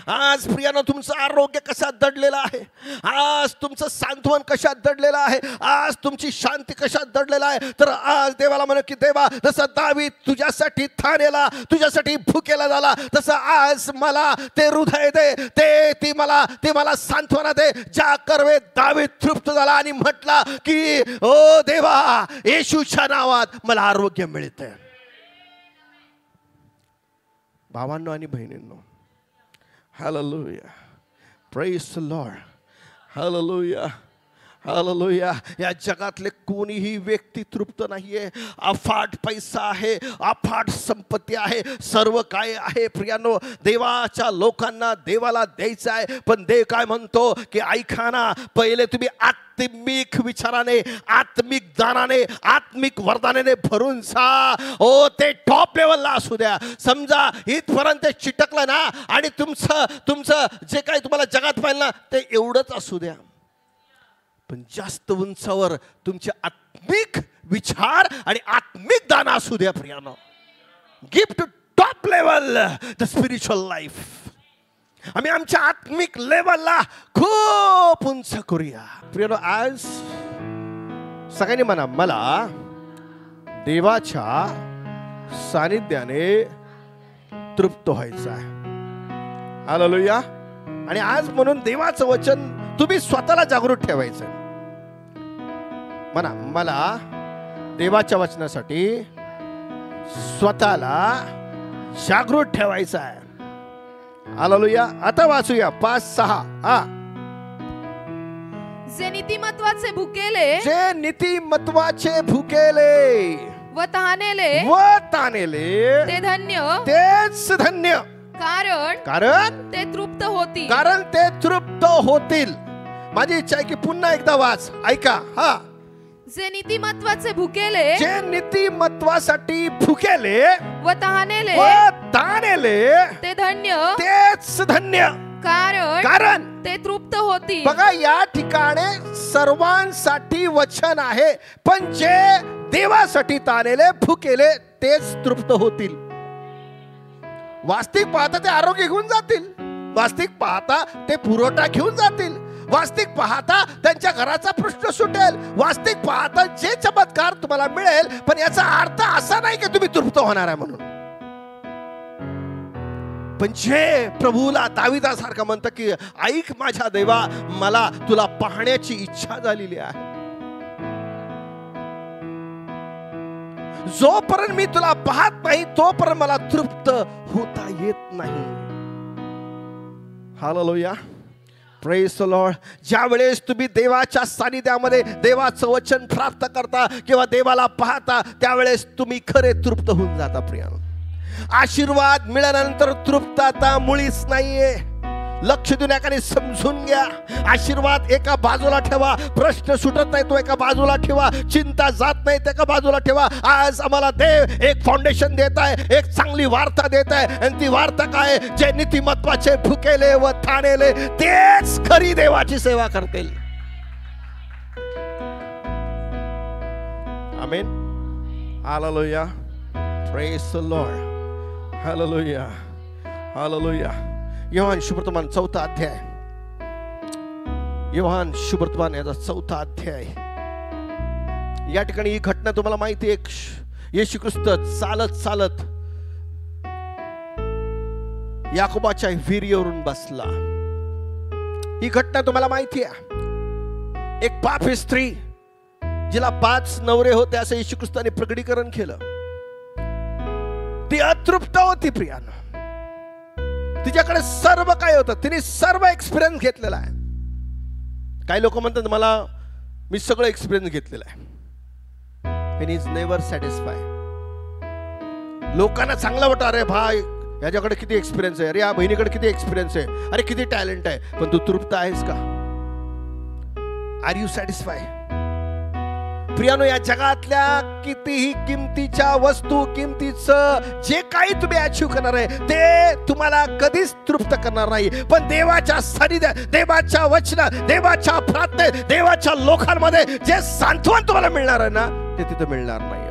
आज प्रियानो तुमचं आरोग्य कशात दडलेलं आहे, आज तुमचं सांत्वन कशात दडलेलं आहे, आज तुमची शांती कशात दडलेला आहे. तर आज देवाला म्हणा की देवा, जसं दावीद तुझ्यासाठी ठाणेला, तुझ्यासाठी भुकेला झाला, तसं आज मला ते हृदय दे, ते मला सांत्वना दे. ज्या कर्वे दावीद तृप्त झाला आणि म्हटला की ओ देवा, येशूच्या नावात मला आरोग्य मिळते. भावांनो आणि बहिणींनो, hallelujah, praise the Lord, hallelujah, hallelujah. या जगातले कोणीही व्यक्ती तृप्त नाहीये. अफाट पैसा आहे, अफाट संपत्ती आहे, सर्व काय आहे प्रियानो, देवाच्या लोकांना देवाला द्यायचं आहे. पण देव काय म्हणतो की ऐका ना, पहिले तुम्ही आत्मिक विचाराने, आत्मिक दानाने, आत्मिक वरदानाने भरून जा. हो, ते टॉप लेवलला असू द्या. समजा इथपर्यंत चिटकलं ना आणि तुमचं जे काही तुम्हाला जगात पाहिलं ना ते एवढंच असू द्या. पण जास्त उंचावर तुमचे आत्मिक विचार आणि आत्मिक दान असू द्या प्रियानो. Give to top level the spiritual life. आम्ही आमच्या आत्मिक लेवलला खूप उंच करूया प्रियानो. आज सगळ्यांनी म्हणा, मला देवाच्या सानिध्याने तृप्त व्हायचं आहे. हालेलुया. आणि आज म्हणून देवाचं वचन तुम्ही स्वतःला जागृत ठेवायचं. म्हणा, मला देवाच्या वचनासाठी स्वतःला जागृत ठेवायचं आहे. हालेलुया. आता वाचूया 5-6. जे नीतिमत्वाचे भुकेले, जे नीतिमत्वाचे भुकेले व तहानेले, ते धन्य, तेच धन्य. कारण ते तृप्त होतील. कारण ते तृप्त होतील. माझी इच्छा आहे की पुन्हा एकदा वाच, ऐका. जे नीतिमत्वाचे भुकेले, जे नीतिमत्वासाठी भुकेले व तहानेले, ते धन्य, तेच धन्य. कारण ते तृप्त होतील. बघा, या ठिकाणी सर्वांसाठी वचन आहे, पण जे देवासाठी ताणेले, भुकेले तेच तृप्त होतील. वास्तविक पाहता ते आरोग्य घेऊन जातील, वास्तविक पाहता ते पुरवठा घेऊन जातील, वास्तविक पाहता त्यांच्या घराचा प्रश्न सुटेल, वास्तविक पाहता जे चमत्कार तुम्हाला मिळेल. पण याचा अर्थ असा नाही की तुम्ही तृप्त होणार आहे म्हणून. पण जे प्रभूला दाविदासारखं म्हणतं की ऐक माझ्या देवा, मला तुला पाहण्याची इच्छा झालेली आहे. जोपर्यंत मी तुला पाहत नाही तोपर्यंत मला तृप्त होता येत नाही. हालेलुया. Praise the Lord. ज्या वेळेस तुम्ही देवाच्या सानिध्यामध्ये देवाचं वचन प्राप्त करता किंवा देवाला पाहता, त्यावेळेस तुम्ही खरे तृप्त होऊन जाता प्रियानो. आशीर्वाद मिळाल्यानंतर तृप्तता मुळीच नाहीये. लक्ष देण्याकडे समजून घ्या. आशीर्वाद एका बाजूला ठेवा, प्रश्न सुटत नाही तो एका बाजूला ठेवा, चिंता जात नाही ते एका बाजूला ठेवा. आज आम्हाला देव एक फाउंडेशन देत आहे, एक चांगली वार्ता देत आहे. आणि ती वार्ता काय? जे नीतिमत्वाचे भुकेले व ठाणेले तेच खरी देवाची सेवा करतील. Amen. Hallelujah. Praise the Lord. Hallelujah. Hallelujah. योहान शुभवर्तमान 4 अध्याय. योहान शुभवर्तमान याचा 4 अध्याय. या ठिकाणी ही घटना तुम्हाला माहिती आहे. येशू ख्रिस्त चालत चालत याकोबाच्या विहिरीवरून बसला. ही घटना तुम्हाला माहिती आहे. एक पापी स्त्री जिला 5 नवरे होते असं येशू ख्रिस्ताने प्रकटीकरण केलं. ती अतृप्त होती प्रियानो. तिच्याकडे सर्व काय होतं, तिने सर्व एक्सपिरियन्स घेतलेला आहे. काही लोक म्हणतात मी सगळं एक्सपिरियन्स घेतलेला आहे. and he is never satisfied. लोकांना चांगलं वाटतं, अरे भाई याच्याकडे किती एक्सपिरियन्स आहे, अरे या बहिणीकडे किती एक्सपिरियन्स आहे, अरे किती टॅलेंट आहे. पण तू तृप्त आहेस का? R you satisfied? प्रियानो, या जगातल्या कितीही किमतीच्या वस्तू, किमतीचं जे काही तुम्ही अचीव करणार आहे ते तुम्हाला कधीच तृप्त करणार नाही. पण देवाच्या सानिध्यात, देवाच्या वचनात, देवाच्या प्रार्थनेत, देवाच्या लोकांमध्ये जे सांत्वन तुम्हाला मिळणार आहे ना ते तिथे मिळणार नाही.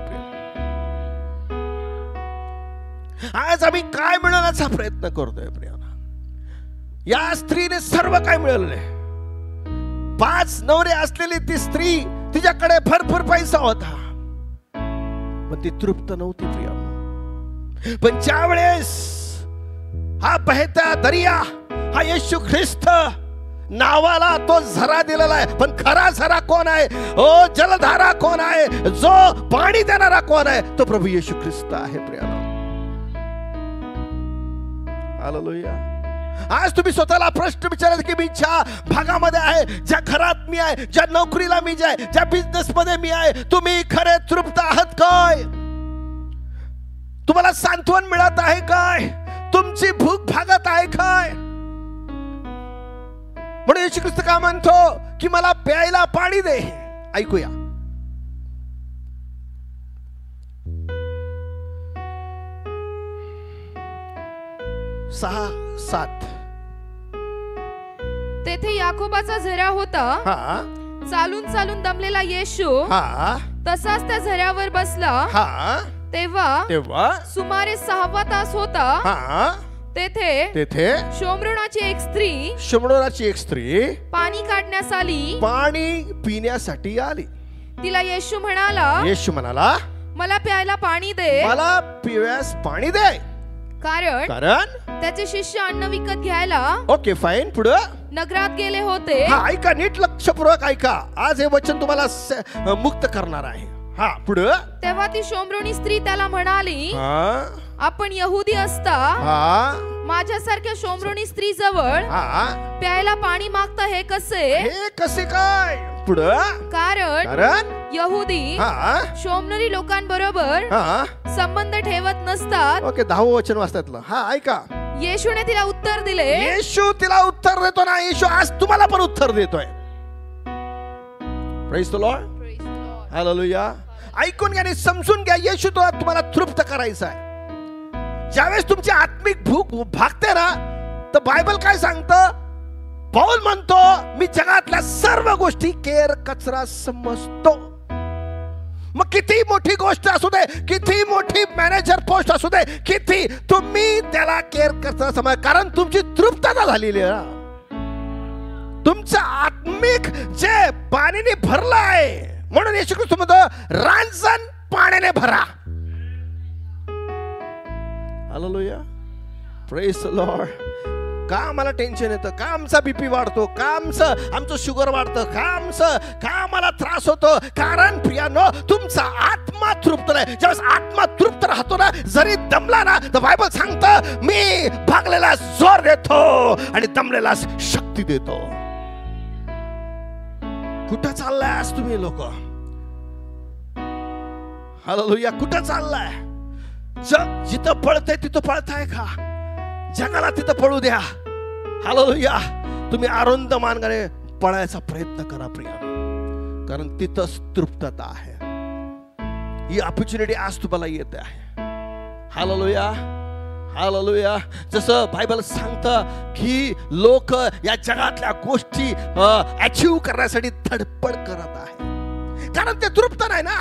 आज आम्ही काय मिळवण्याचा प्रयत्न करतोय प्रियानो? या स्त्रीने सर्व काय मिळवले. 5 नवरे असलेली ती स्त्री, तिच्याकडे भरपूर पैसा होता पण ती तृप्त नव्हती प्रियानो. पण ज्या वेळेस हा बहता दरिया, हा येशू ख्रिस्त नावाला तो झरा दिलेला आहे, पण खरा झरा कोण आहे? ओ जलधारा कोण आहे? जो पाणी देणारा कोण आहे? तो प्रभू येशू ख्रिस्त आहे प्रियानो. हालेलुया. आज तुम्ही स्वतःला प्रश्न विचाराल की मी ज्या भागामध्ये आहे, ज्या घरात मी आहे, ज्या नोकरीला मी आहे, ज्या बिझनेस मध्ये मी आहे, तुम्ही खरे तृप्त आहात काय? तुम्हाला सांत्वन मिळत आहे काय? तुमची भूक भागत आहे काय? म्हणून येशू ख्रिस्त का म्हणतो की मला प्यायला पाणी दे. ऐकूया. सहा सात. तेथे याकोबाचा झरा होता. हा चालून चालून दमलेला येशू हा तसाच त्या झऱ्यावर बसला. हा. तेव्हा सुमारे 6वा तास होता. हा. तेथे शोम्रोनाची एक स्त्री पाणी काढण्यास आली. पाणी पिण्यासाठी आली. तिला येशू म्हणाला, मला प्यायला पाणी दे. मला पिव्यास पाणी दे. कारण त्याचे शिष्य अन्न विकत घ्यायला ओके फाईन. पुढे नगरात गेले होते. हा ऐका, नीट लक्षपूर्वक ऐका. आज हे वचन तुम्हाला मुक्त करणार आहे. हा पुढे. तेव्हा ती शोम्रोनी स्त्री त्याला म्हणाली, हा आपण यहुदी असता हा माझ्यासारख्या शोम्रोनी स्त्री जवळ हा प्यायला पाणी मागता हे कसे? हे कसे काय? पुढे. कारण यहुदी हा शोमनरी लोकांबरोबर हा संबंध ठेवत नसतात. ओके 10वं वचन वाचतातलं. हा ऐका. येशूने तिला उत्तर दिले. येशू तिला उत्तर देतो ना. येशू आज तुम्हाला पण उत्तर देतोय. Praise the Lord. हालेलुया. ऐकून घ्या आणि समजून घ्या. येशू तुम्हाला तृप्त करायचा आहे. ज्यावेळेस तुमची आत्मिक भूक भागते ना, तर बायबल काय सांगतं? पौल म्हणतो, मी जगातल्या सर्व गोष्टी केर कचरा समजतो. मग किती मोठी गोष्ट असू दे, किती मोठी मॅनेजर पोस्ट असू दे, किती तुम्ही त्याला केर कचरा समज, कारण तुमची तृप्तता झालेली आहे. तुमचं आत्मिक जे पाण्याने भरलं आहे. म्हणून येशू ख्रिस्त म्हणतो, रांजण पाण्याने भरा. हालेलुया. Praise the Lord. का आम्हाला टेन्शन येतं? का आमचा बीपी वाढतो? का आमचं शुगर वाढतं? का आम्हाला त्रास होतो? कारण प्रियानो, तुमचा आत्मा तृप्त नाही. ज्यावेळेस आत्मा तृप्त राहतो ना, जरी दमला ना, तर बायबल सांगतं, मी भागलेला जोर देतो आणि दमलेला शक्ती देतो. कुठं चाललाय आज तुम्ही लोक? हालेलुया. कुठं चाललाय? जग जिथं पळतंय तिथं पळताय का? जगाला तिथं पळू द्या. हालेलुया. तुम्ही आरुंद मार्गाने पळायचा प्रयत्न करा प्रिया, कारण तिथंच तृप्तता आहे. ही ऑपॉर्च्युनिटी आज तुम्हाला येते आहे. हालेलुया. हालेलुया. जसं बायबल सांगतं की लोक या जगातल्या गोष्टी अचीव करण्यासाठी धडपड करत आहे, कारण ते तृप्त नाही ना.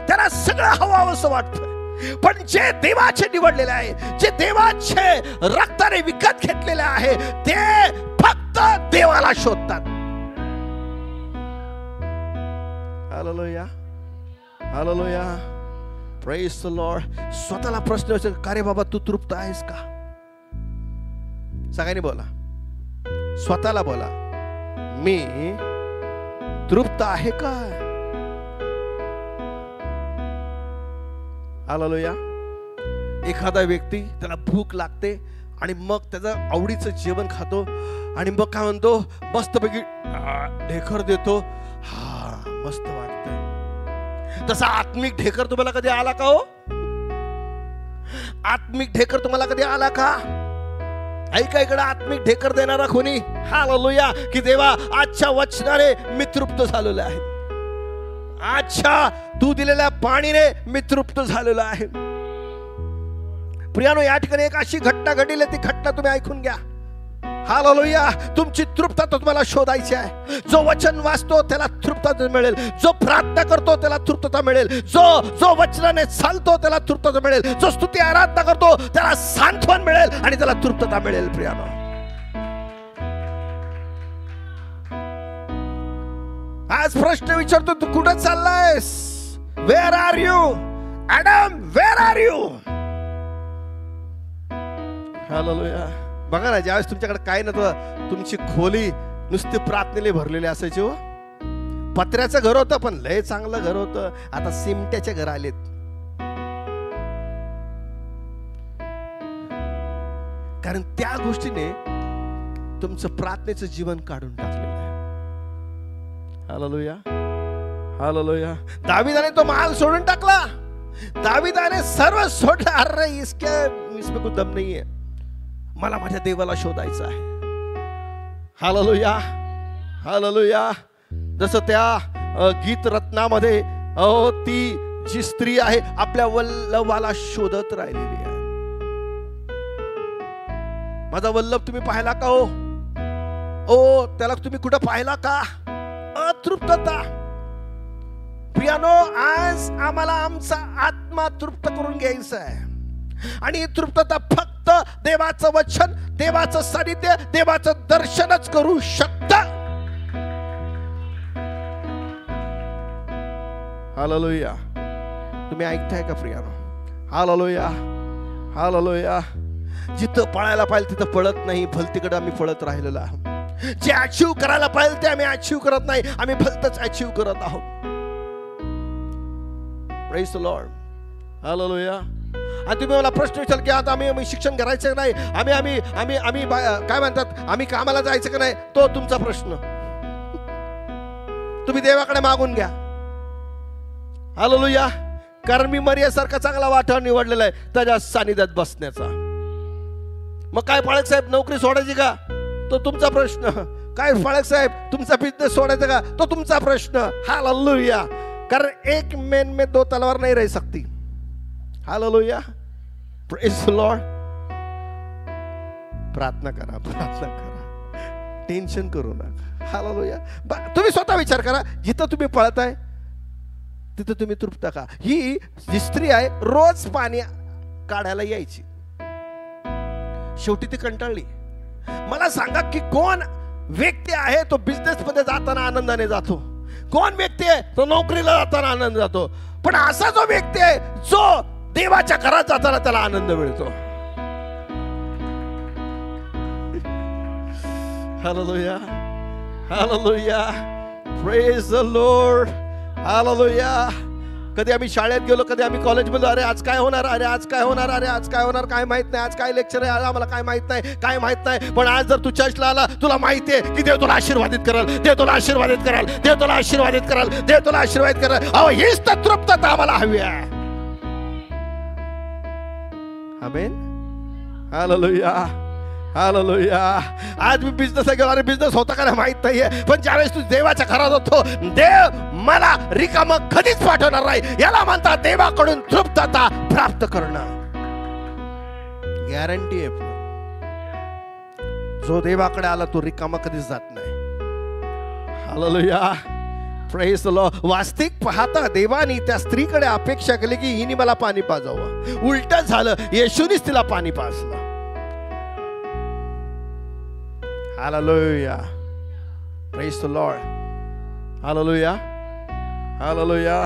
त्याला सगळं हवावंसं वाटतं. पण जे देवाचे निवडलेले आहे, जे देवाचे रक्ताने विकत घेतलेले आहे, ते फक्त देवाला शोधतात. Hallelujah. Hallelujah. Praise the Lord. स्वतःला प्रश्न विचार, का रे बाबा तू तृप्त आहेस का? सगळ्यांनी बोला. स्वतःला बोला, मी तृप्त आहे का? हालेलुया. एखादा व्यक्ती त्याला भूक लागते आणि मग त्याचं आवडीचं जेवण खातो आणि मग काय म्हणतो, मस्तपैकी ढेकर देतो. हा मस्त वाटतंय. तसा आत्मिक ढेकर तुम्हाला कधी आला का हो? आत्मिक ढेकर तुम्हाला कधी आला का? ऐका इकडे, आत्मिक ढेकर देणारा कोणी? हालेलुया. की देवा, आजच्या वचनाने मी तृप्त झालेलो आहे. अच्छा, तू दिलेल्या पाणीने मी तृप्त झालेलो आहे. प्रियानो, या ठिकाणी एक अशी घटना घडली, ती घटना तुम्ही ऐकून घ्या. हालेलुया. तुमची तृप्तता तुम्हाला शोधायची आहे. जो वचन वाचतो त्याला तृप्तता मिळेल. जो प्रार्थना करतो त्याला तृप्तता मिळेल. जो वचनाने चालतो त्याला तृप्तता मिळेल. जो स्तुती आराधना करतो त्याला सांत्वन मिळेल आणि त्याला तृप्तता मिळेल. प्रियानो, आज प्रश्न विचारतो, तू कुठं चाललायस? Where are you Adam? Where are you? Hallelujah. बघा ना, ज्यावेळेस तुमच्याकडे काय नव्हतं, तुमची खोली नुसती प्रार्थनेने भरलेली असायची. हो, पत्र्याचं घर होतं पण लय चांगलं घर होतं. आता सिमट्याचे घर आलेत. कारण त्या गोष्टीने तुमचं प्रार्थनेचं जीवन काढून टाकलेलं आहे. Hallelujah, hallelujah. दाविदाने तो महाल सोडून टाकला. दाविदाने सर्व सोडलं. अरे इसमें कुछ दम नाही आहे. मला माझ्या देवाला शोधायचं आहे. Hallelujah, hallelujah. जसं त्या गीत रत्नामध्ये ती जी स्त्री आहे आपल्या वल्लभाला शोधत राहिलेली आहे. माझा वल्लभ तुम्ही पाहिला का हो? ओ त्याला तुम्ही कुठं पाहिला का? अतृप्तता. प्रियानो, आज आम्हाला आमचा आत्मा तृप्त करून घ्यायचा आहे आणि तृप्तता फक्त देवाचं वचन, देवाचं सानिध्य, देवाचं दर्शनच करू शकतं. हालेलुया. तुम्ही ऐकताय का प्रियानो? Hallelujah, hallelujah. जिथं पळायला पाहिजे तिथं पळत नाही, भलतीकडे आम्ही पळत राहिलेलो आहोत. जे अचीव करायला पाहिजे ते आम्ही अचीव करत नाही, आम्ही भलतच अचीव करत आहोत. Praise the Lord. हालेलुया. आणि तुम्ही मला प्रश्न विचार की आता आम्ही शिक्षण करायचं नाही, आम्ही आम्ही आम्ही आम्ही काय म्हणतात, आम्ही कामाला जायचं का नाही, तो तुमचा प्रश्न. तुम्ही देवाकडे मागून घ्या. हालेलुया. कारण मी मरियासारखा चांगला वाटा निवडलेला आहे त्याच्या सानिध्यात बसण्याचा. मग काय फाळक साहेब नोकरी सोडायची का, तो तुमचा प्रश्न. काय फाळक साहेब तुमचा बिझनेस सोडायचा का, तो तुमचा प्रश्न. हालेलुया. कारण एक मेन में दो तलवार नहीं रह सकती. हालेलुया. Praise the Lord. प्रार्थना करा, प्रार्थना करा, टेन्शन करू नका. हालेलुया. तुम्ही स्वतः विचार करा, जिथं तुम्ही पळताय तिथं तुम्ही तृप्त का? ही जी स्त्री आहे रोज पाणी काढायला यायची, शेवटी ती कंटाळली. मला सांगा की कोण व्यक्ती आहे तो बिझनेस मध्ये जाताना आनंदाने जातो? कोण व्यक्ती आहे तो नोकरीला जाताना आनंद जातो? पण असा जो व्यक्ती आहे जो देवाच्या घरात जाताना त्याला आनंद मिळतो. Hallelujah, hallelujah. Praise the Lord. Hallelujah. कधी आम्ही शाळेत गेलो, कधी आम्ही कॉलेजमध्ये, अरे आज काय होणार, अरे आज काय होणार, अरे आज काय होणार, काय माहित नाही, आज काय लेक्चर आहे, आम्हाला काय माहित नाही, काय माहित नाही. पण आज जर तू चर्चला आला, तुला माहिती आहे की देव तुला आशीर्वादित कराल, देव तुला आशीर्वादित कराल, देव तुला आशीर्वादित कराल, देव तुला आशीर्वादित कराल. अहो हीच तर तृप्तता आम्हाला हवी आहे. आमेन. Hallelujah, hallelujah. आज मी बिझनेस गेलो, अरे बिझनेस होता का नाही माहित नाहीये, पण ज्यावेळेस तू देवाच्या घरात होतो, देव मला रिकाम कधीच पाठवणार नाही. याला म्हणतात देवाकडून तृप्तता प्राप्त करणं. गॅरंटी आहे. जो देवाकडे आला तो रिकामा कधीच जात नाही. हालेलुया. Praise the Lord. वास्तविक पाहता देवानी त्या स्त्रीकडे अपेक्षा केली की हिने मला पाणी पाजावं. उलट झालं, येशूनीच तिला पाणी पाजलं. Hallelujah. Praise the Lord. Hallelujah, hallelujah.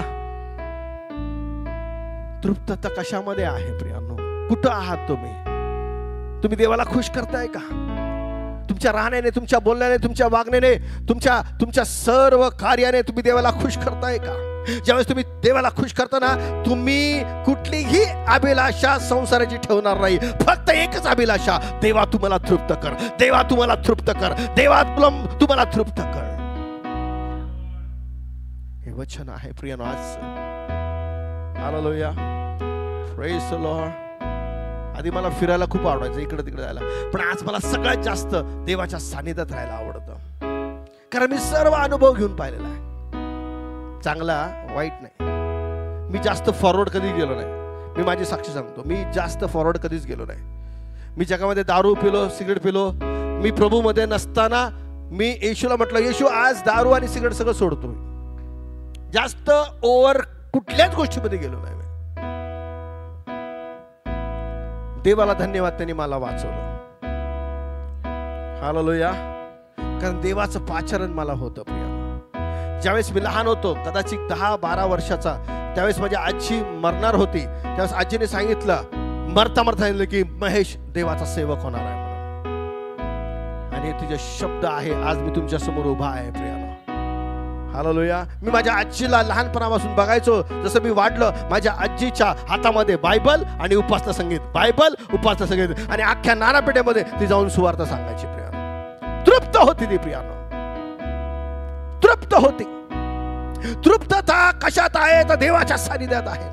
तृप्तता कशामध्ये आहे प्रियांनो? कुठं आहात तुम्ही? तुम्ही देवाला खुश करताय का? तुमच्या राहण्याने, तुमच्या बोलण्याने, तुमच्या वागण्याने, तुमच्या सर्व कार्याने तुम्ही देवाला खुश करताय का? ज्यावेळेस तुम्ही देवाला खुश करताना तुम्ही कुठलीही अभिलाषा संसाराची ठेवणार नाही. फक्त एकच अभिलाषा, देवा तुम्हाला तृप्त कर, देवा तुम्हाला तृप्त कर, देवा तुम्हाला तृप्त कर. हे वचन आहे प्रियनो आज. हालेलुया. Praise the Lord. आधी मला फिरायला खूप आवडायचं, इकडे तिकडे जायला, पण आज मला सगळ्यात जास्त देवाच्या सानिध्यात राहायला आवडतं. कारण मी सर्व अनुभव घेऊन पाहिलेला आहे, चांगला वाईट नाही. मी जास्त फॉरवर्ड कधी गेलो नाही. मी माझी साक्षी सांगतो, मी जास्त फॉरवर्ड कधीच गेलो नाही. मी जगामध्ये दारू पिलो, सिगरेट पिलो. मी प्रभू मध्ये नसताना मी येशूला म्हटलं, येशू आज दारू आणि सिगरेट सगळं सोडतो. जास्त ओव्हर कुठल्याच गोष्टीमध्ये गेलो नाही. देवाला धन्यवाद, त्यांनी मला वाचवलं. हालेलुया. कारण देवाचं पाचारण मला होतं प्रिय. ज्यावेळेस मी लहान होतो, कदाचित 10-12 वर्षाचा, त्यावेळेस माझी आजी मरणार होती. त्यावेळेस आजीने सांगितलं, मरता सांगितलं की महेश देवाचा सेवक होणार आहे म्हणून. आणि तिचे शब्द आहे, आज मी तुमच्या समोर उभा आहे प्रियानो. हालेलुया. मी माझ्या आजीला लहानपणापासून बघायचो. जसं मी वाढलं, माझ्या आजीच्या हातामध्ये बायबल आणि उपासना संगीत, बायबल उपासना संगीत, आणि अख्ख्या नानापेठेमध्ये ती जाऊन सुवार्थ सांगायची. प्रियानो, तृप्त होती ती. प्रियानो, तृप्त होती. तृप्तता कशात आहे? तर देवाच्या सानिध्यात आहे.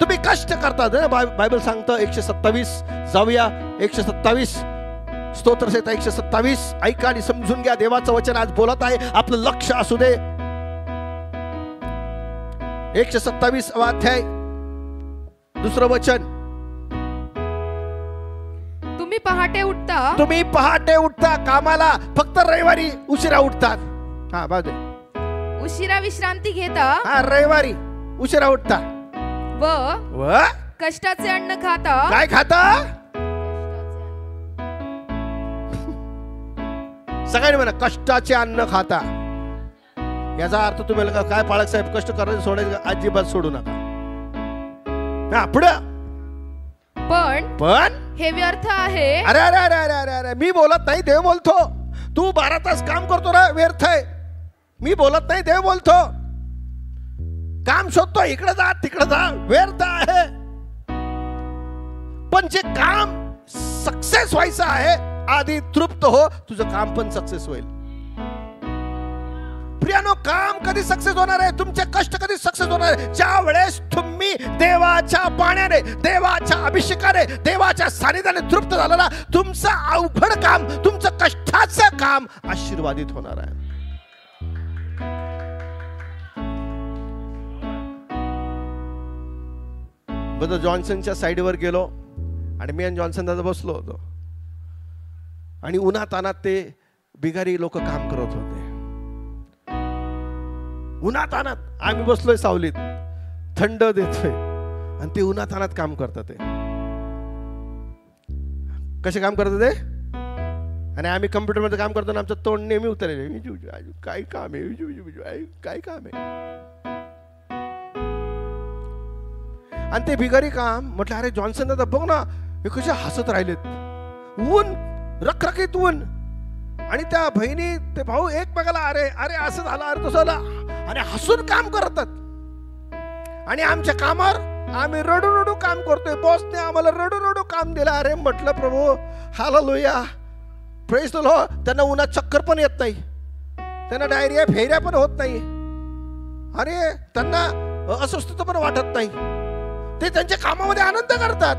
तुम्ही कष्ट करतात. बायबल सांगतं 127. जाऊया 127 स्तोत्रसंहिता 127. ऐका आणि समजून घ्या. देवाचं वचन आज बोलत आहे. आपलं लक्ष असू दे. 127 अध्याय 2 वचन. तुम्ही पहाटे उठता. तुम्ही पहाटे उठता कामाला. फक्त रविवारी उशिरा उठतात. हा बाजू. उशिरा विश्रांती घेता. हा, रविवारी उशिरा उठता व कष्टाचे अन्न खाता. काय खाता? सगळ्यांनी म्हणा कष्टाचे अन्न खाता. याचा अर्थ तुम्ही काय पाळक साहेब कष्ट करायचं सोडायचं? अजिबात सोडू नका. पुढं पण हे व्यर्थ आहे. अरे अरे अरे अरे अरे अरे, मी बोलत नाही, देव बोलतो. तू 12 तास काम करतो ना, व्यर्थ आहे. मी बोलत नाही, देव बोलतो. काम शोधतो, इकडे जा तिकडे जा, व्यर्थ आहे. पण जे काम सक्सेस व्हायचं आहे, आधी तृप्त हो, तुझं काम पण सक्सेस होईल. प्रियानो, काम कधी सक्सेस होणार आहे? तुमचे कष्ट कधी सक्सेस होणार आहे? ज्या वेळेस तुम्ही देवाच्या पाण्याने, देवाच्या अभिषेकाने, देवाच्या सानिध्याने तृप्त झाला ना, तुमचं अवघड काम, तुमचं कष्टाचं काम आशीर्वादित होणार आहे. ब्रदर जॉन्सनच्या साईडवर गेलो आणि मी आणि जॉन्सन दादा बसलो होतो आणि उन्हात अनात ते बिगारी लोक काम करत होते. उन्हात अनात आम्ही बसलोय सावलीत, थंड देतोय आणि ते उन्हात अनात काम करतात. ते कसे काम करतात ते? आणि आम्ही कम्प्युटर मध्ये काम करतो, आमचं तोंड नेहमी उतरले, काय काम आहे, काय काम आहे. आणि ते भिकारी काम म्हटलं, अरे जॉन्सन दादा बघ ना, हे कसे हसत राहिलेत. ऊन, रखरखीत ऊन, आणि त्या बहिणी ते भाऊ एकमेकाला अरे अरे असं झालं, अरे तसं झालं, आणि हसून काम करतात. आणि आमच्या कामावर आम्ही रडू रडू काम करतोय. बॉसने आम्हाला रडू रडू काम दिलं. अरे म्हटलं प्रभू, हालेलुया, प्रेज द लॉर्ड. त्यांना उन्हात चक्कर पण येत नाही, त्यांना डायरिया फेऱ्या पण होत नाही, अरे त्यांना अस्वस्थता पण वाटत नाही. ते त्यांच्या कामामध्ये आनंद करतात.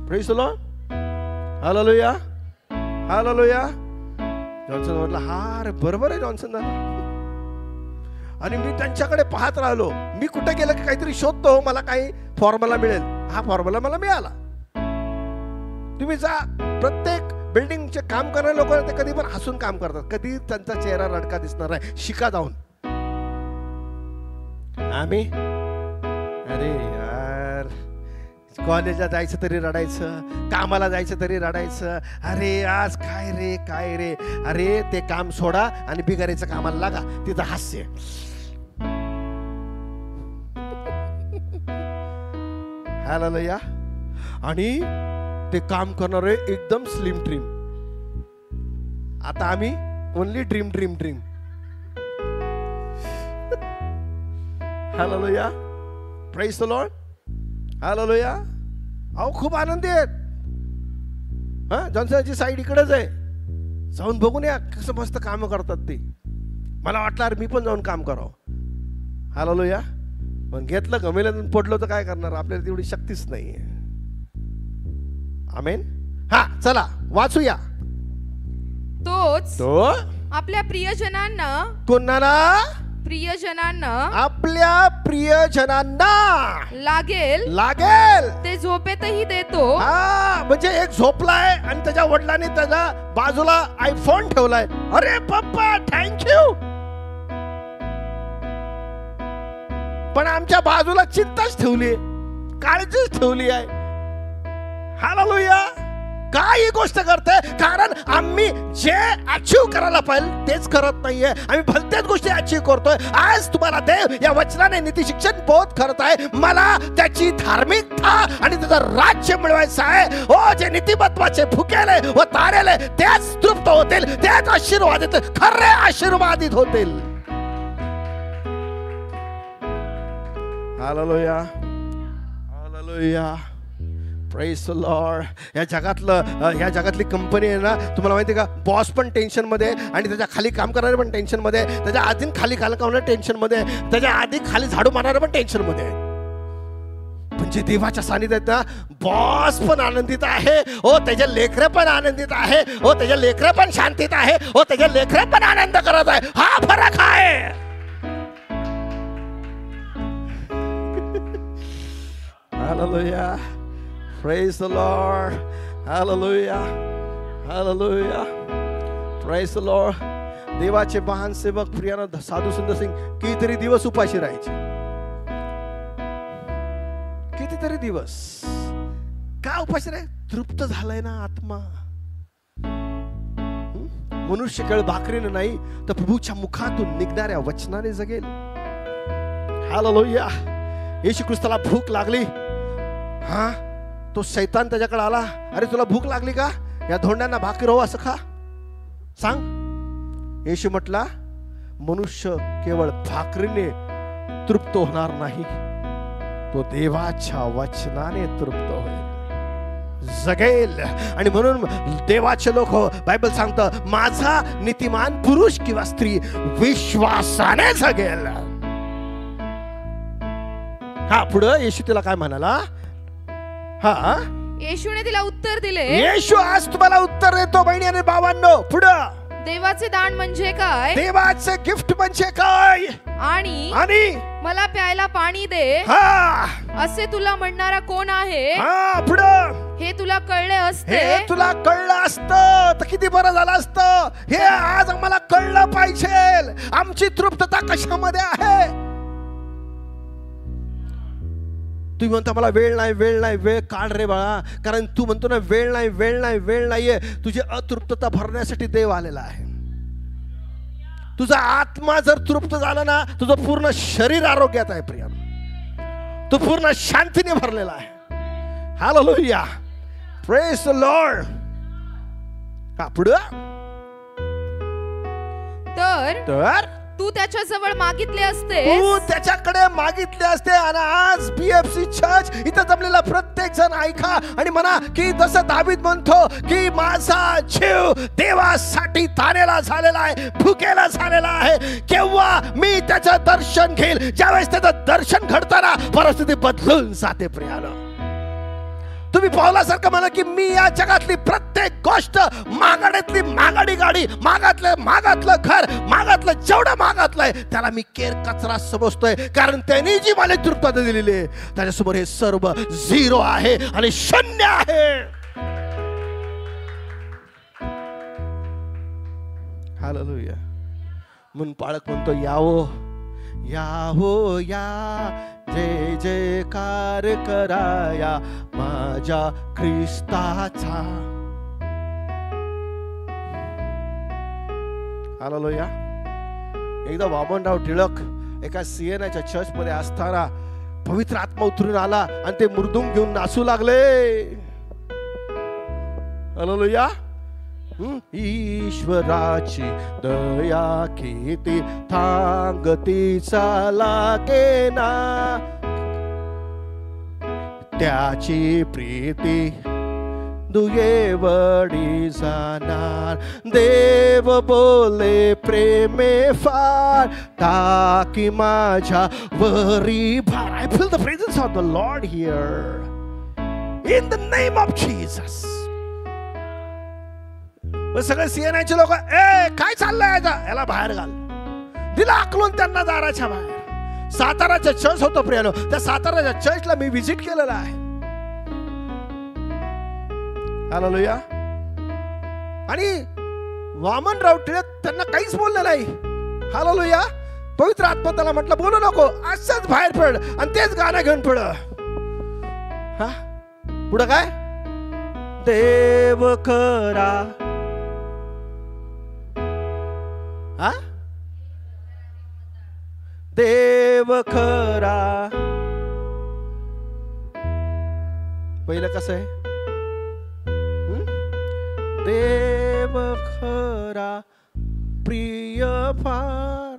Praise the Lord, hallelujah, hallelujah. Johnson म्हटलं, हा रे बरोबर आहे जॉन्सन दादा. आणि मी त्यांच्याकडे पाहत राहिलो. मी कुठे गेलं की काहीतरी शोधतो, मला काही फॉर्म्युला मिळेल. हा फॉर्म्युला मला मिळाला. तुम्ही जा, प्रत्येक बिल्डिंगचे काम करणारे लोक ते कधी पण हसून काम करतात, कधी त्यांचा चेहरा रडका दिसणार आहे. शिका जाऊन. आम्ही अरे यार, कॉलेजला जायचं तरी रडायचं, कामाला जायचं तरी रडायचं. अरे आज काय रे काय रे. अरे ते काम सोडा आणि बिगारीचं कामाला लागा, तिथं हास्य. हालेलुया. आणि ते काम करणारे एकदम स्लिम ट्रिम. आता आम्ही only dream dream dream. Hallelujah, praise the Lord, hallelujah. अहो खूप आनंदी आहेत. हा, जॉन्सनची साईड इकडेच आहे, जाऊन बघून या कसं मस्त काम करतात ते. मला वाटलं अरे मी पण जाऊन काम करावं. हालेलुया. पण घेतलं, गमेलं, पडलो तर काय करणार, आपल्याला तेवढी शक्तीच नाही. आमेन. हा, चला वाचूया. तोच तो आपल्या प्रियजनांना, कोणाला? प्रियजनांना, आपल्या प्रियजनांना लागेल लागेल ते झोपेतही देतो. हा, म्हणजे एक झोपलाय आणि त्याच्या वडिलांनी त्याच्या बाजूला आयफोन ठेवलाय. अरे पप्पा थँक्यू. पण आमच्या बाजूला चिंताच ठेवली, काळजीच ठेवली आहे. हालेलुया. का ही गोष्ट करते? कारण आम्ही जे अचीव करायला पाहिजे तेच करत नाहीये, आम्ही भलत्याच गोष्टी अचीव करतोय. आज तुम्हाला देव या वचनाने नीती शिक्षण बोध करत आहे. मला त्याची धार्मिकता आणि त्याचं राज्य मिळवायचं आहे. हो, जे नीतिमत्वाचे भुकेले व तारेले तेच तृप्त होतील, तेच आशीर्वादित, खरे आशीर्वादित होतील. Hallelujah, hallelujah, praise the Lord. या जगातली कंपनी आहे ना, तुम्हाला माहिती आहे का, बॉस पण टेन्शन मध्ये आणि त्याच्या खाली काम करणारे पण टेन्शन मध्ये, त्याच्या आधी खाली काम टेन्शन मध्ये, त्याच्या आधी खाली झाडू मारणारे पण टेन्शन मध्ये. पण जे देवाच्या सानिध्यात ना, बॉस पण आनंदित आहे, हो त्याचे लेकरं पण आनंदित आहे, हो त्याचे लेकरं पण शांतीत आहे, हो त्याचे लेकरं पण आनंद करत आहे. हा फरक आहे. Hallelujah, praise the Lord, hallelujah, hallelujah, praise the Lord. देवाचे महान सेवक प्रियानं साधू सुंदर सिंग कितीतरी दिवस उपाशी राहायचे, कितीतरी दिवस. का उपाशी राहाय? तृप्त झालाय ना आत्मा. मनुष्य केवळ भाकरीने नाही तर प्रभूच्या मुखातून निघणाऱ्या वचनाने जगेल. हालेलुया. येशू ख्रिस्ताला भूक लागली, हा तो शैतान त्याच्याकडे आला, अरे तुला भूक लागली का, या धोंड्यांना भाकरी हो असं खा, सांग. येशू म्हटला, मनुष्य केवळ भाकरीने तृप्त होणार नाही, तो देवाच्या वचनाने तृप्त होईल, जगेल. आणि म्हणून देवाचे लोक, बायबल सांगतं, माझा नीतिमान पुरुष किंवा स्त्री विश्वासाने जगेल. हा पुढे येशू तिला काय म्हणाला? हा, येशूने तिला उत्तर दिले, येशू आज तुम्हाला उत्तर देतो बहिणी आणि भावांनो. पुढं, देवाचे दान म्हणजे काय, देवाचे गिफ्ट म्हणजे काय, आणि मला प्यायला पाणी दे, हा असे तुला म्हणणारा कोण आहे? हा पुढं, हे तुला कळले असते, हे तुला कळलं असतं तर किती बरं झालं असतं. हे आज आम्हाला कळलं पाहिजे. आमची तृप्तता कशामध्ये आहे? तुम्ही म्हणता मला वेळ नाही, वेळ नाही, वेळ काढ रे बाळा, कारण तू म्हणतो ना वेळ नाही, वेळ नाही, वेळ नाहीये. तुझी अतृप्तता भरण्यासाठी देव आलेला आहे. तुझा आत्मा जर तृप्त झाला ना, तुझं पूर्ण शरीर आरोग्यात आहे प्रिया, तू पूर्ण शांतीने भरलेला आहे. Hallelujah, praise the Lord. का पुढं, तर तू त्याच्या जवळ मागितले असते, तू त्याच्याकडे मागितले असते. आणि आज BFC चर्च इथं जमलेला प्रत्येक जण ऐका आणि म्हणा की जसं दावीद म्हणतो की माझा जीव देवासाठी तारेला झालेला आहे, भुकेला झालेला आहे. केव्हा मी त्याचं दर्शन घेईल? ज्यावेळेस त्याचं दर्शन घडताना परिस्थिती बदलून जाते प्रियाला. तुम्ही पावलासारखं म्हणा की मी या जगातली प्रत्येक गोष्ट, मागाड्यातली मागाडी गाडी, मागातलं घर, मागातलं जेवढं मागातलंय त्याला मी केर कचरा समजतोय, कारण त्यांनी जी मला तृप्तता दिलेली आहे त्याच्यासमोर हे सर्व झिरो आहे आणि शून्य आहे. हालेलुया. म्हणून पाळक म्हणतो, यावो यावो या, जय जयकार कराया माझ्या ख्रिस्ताचा. हालेलुया. एकदा वामनराव टिळक एका सिएनाच्या चर्च मध्ये असताना पवित्र आत्मा उतरून आला आणि ते मृदुंग घेऊन नाचू लागले. हालेलुया. ईश्वराची दया किती थांगतीचा लागेना, त्याची प्रीती दुयेवडी जाणार. देव बोले प्रेमे फार, टाकी माझ्या वरी भार. I feel the presence of the Lord here. In the name of Jesus. सगळे सीएनआयचे लोक, काय चाललंय याला बाहेर घाल. दिला आकलून त्यांना दाराच्या बाहेर. साताराच्या चर्च होतो प्रियानो, त्या साताराच्या चर्चला मी व्हिजिट केलेला आहे. हालेलुया. आणि वामनराव टिळक त्यांना काहीच बोलले नाही. हालेलुया. पवित्र आत्मा त्याला म्हटलं बोलू नको, असंच बाहेर पड आणि तेच गाणं घेऊन पड. हा पुढं काय देव खरा. हा, देव खरा. पहिलं कसं आहे? देव खरा प्रिय फार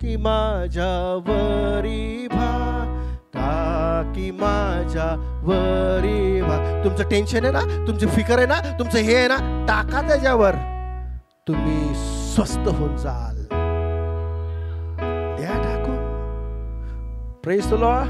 की माझ्यावरी भार टाकी माझ्यावरी भार. तुमचं टेन्शन आहे ना, तुमची फिकर आहे ना, तुमचं हे आहे ना, टाका त्याच्यावर, तुम्ही स्वस्थ होऊन जाल. द्या टाकून. Praise the Lord.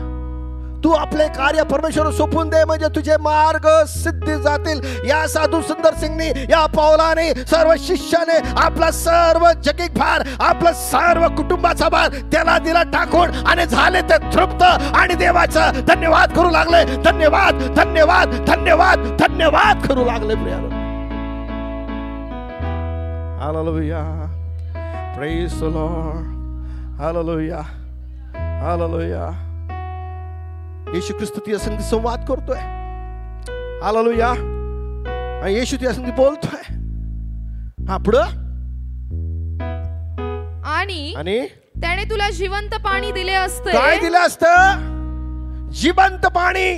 तू आपले कार्य परमेश्वर सोपून दे, म्हणजे तुझे मार्ग सिद्धी जातील. या साधू सुंदर सिंगनी, या पावलाने, सर्व शिष्याने आपला सर्व जगिक भार, आपला सर्व कुटुंबाचा भार त्याला दिला टाकून, आणि झाले ते तृप्त आणि देवाचा धन्यवाद करू लागले. धन्यवाद, धन्यवाद, धन्यवाद, धन्यवाद करू लागले. प्रियानो, hallelujah. Praise the Lord. Hallelujah, hallelujah. येशू ख्रिस्त तुझ्या संगती संवाद करतोय. हालेलुया. आणि येशू तुझ्या संगती बोलतोय. हा, पुढं. आणि त्याने तुला जिवंत पाणी दिले असते. काय दिलं असतं? जिवंत पाणी.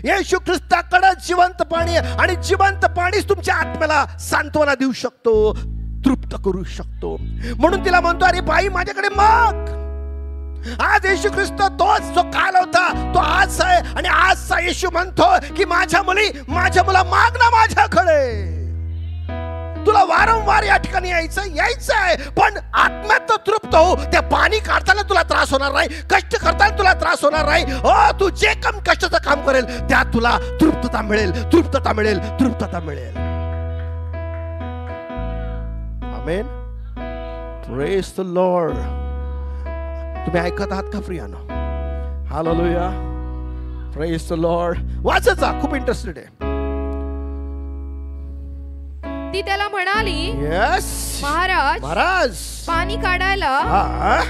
येशू ख्रिस्ताकडे जिवंत पाणी आहे, आणि जिवंत पाणीच तुमच्या आत्म्याला सांत्वना देऊ शकतो, तृप्त करू शकतो. म्हणून तिला म्हणतो, अरे बाई माझ्याकडे माग. आज येशू ख्रिस्त तोच जो काल होता तो आज आहे, आणि आजचा येशू म्हणतो की माझ्या मुला माग ना माझ्याकडे. तुला वारंवार या ठिकाणी यायचं आहे, पण आत्म्यात तृप्त हो. त्या पाणी काढताना तुला त्रास होणार नाही, कष्ट करताना तुला त्रास होणार नाही. तू जे कष्टाचं काम करेल त्यात तुला तृप्तता मिळेल, तृप्तता मिळेल, तृप्तता मिळेल. आमेन. Praise the Lord. तुम्ही ऐकत आहात का प्रियानो? हालेलुया. Praise the Lord. वाचा, खूप इंटरेस्टेड आहे. ती त्याला म्हणाली, यस महाराज, पाणी काढायला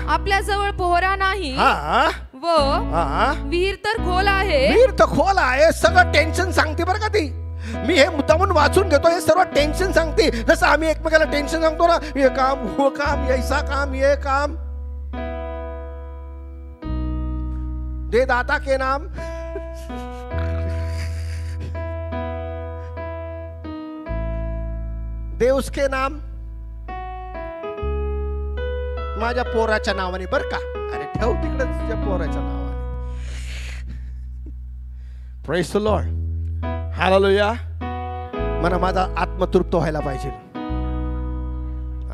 आपल्या जवळ पोहरा नाही, व विहीर तर खोल आहे. विहीर तर खोल आहे. सगळं टेन्शन सांगते बरं का ती. मी हे मुद्दामून वाचून घेतो, हे सर्व टेन्शन सांगते. जसं आम्ही एकमेकाला टेन्शन सांगतो ना, हे काम, वो काम, ऐसा काम, ये काम. दे दाता के नाम. दे उसके नाम. माझ्या पोराच्या नावाने बर का. अरे ठेव तिकडे तुझ्या पोराच्या नावाने. Praise the Lord. हालेलुया. मला माझा आत्मतृप्त व्हायला पाहिजे.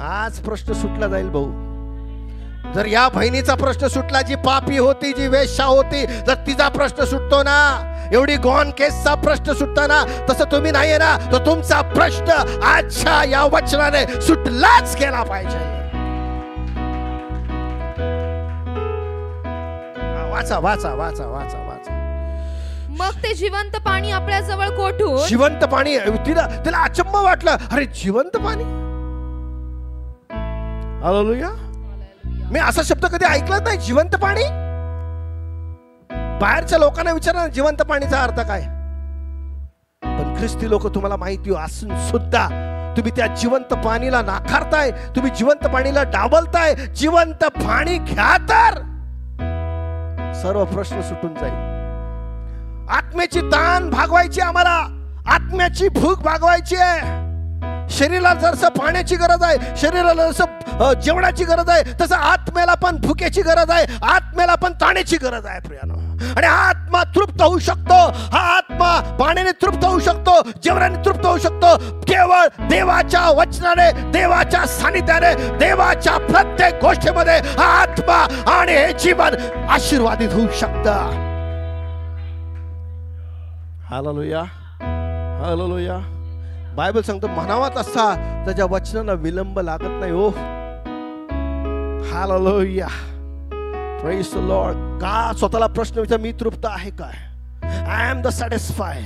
आज प्रश्न सुटला जाईल भाऊ. जर या बहिणीचा प्रश्न सुटला, जी पापी होती, जी वेश्या होती, जर तिचा प्रश्न सुटतो ना, एवढी गॉन केसचा प्रश्न सुटतो ना, तसं तुम्ही नाहीये ना, तर तुमचा प्रश्न आजच्या या वचनाने सुटलाच गेला पाहिजे. वाचा वाचा वाचा वाचा वाचा. मग ते जिवंत पाणी आपल्या जवळ कोठून? जिवंत पाणी. तिला अचंब वाटलं, अरे जिवंत पाणी. हालेलुया. मी असा शब्द कधी ऐकलाच नाही, जिवंत पाणी. बाहेरच्या लोकांना विचारा जिवंत पाणीचा अर्थ काय. पण ख्रिस्ती लोक तुम्हाला माहिती असून सुद्धा तुम्ही त्या जिवंत पाणीला नाकारताय, तुम्ही जिवंत पाणीला डावलताय. जिवंत पाणी घ्या तर सर्व प्रश्न सुटून जाईल. आत्म्याची ताण भागवायची, आम्हाला आत्म्याची भूक भागवायची आहे. शरीराला जसं पाण्याची गरज आहे, शरीराला जसं जेवणाची गरज आहे, तसं आत्म्याला पण भुकेची गरज आहे, आत्म्याला पण ताण्याची गरज आहे प्रियानो. आणि हा आत्मा तृप्त होऊ शकतो, हा आत्मा पाण्याने तृप्त होऊ शकतो, जेवणाने तृप्त होऊ शकतो केवळ देवाच्या वचनाने, देवाच्या सानिध्याने, देवाच्या प्रत्येक गोष्टीमध्ये हा आत्मा आणि हे जीवन आशीर्वादित होऊ शकतं. हालेलुया. हालेलुया. बायबल सांगतो, म्हणावा तसा त्याच्या वचनाला विलंब लागत नाही. हो, हालेलुया. Praise the Lord. का स्वतःला प्रश्न विचार, मी तृप्त आहे काय? I am the satisfy.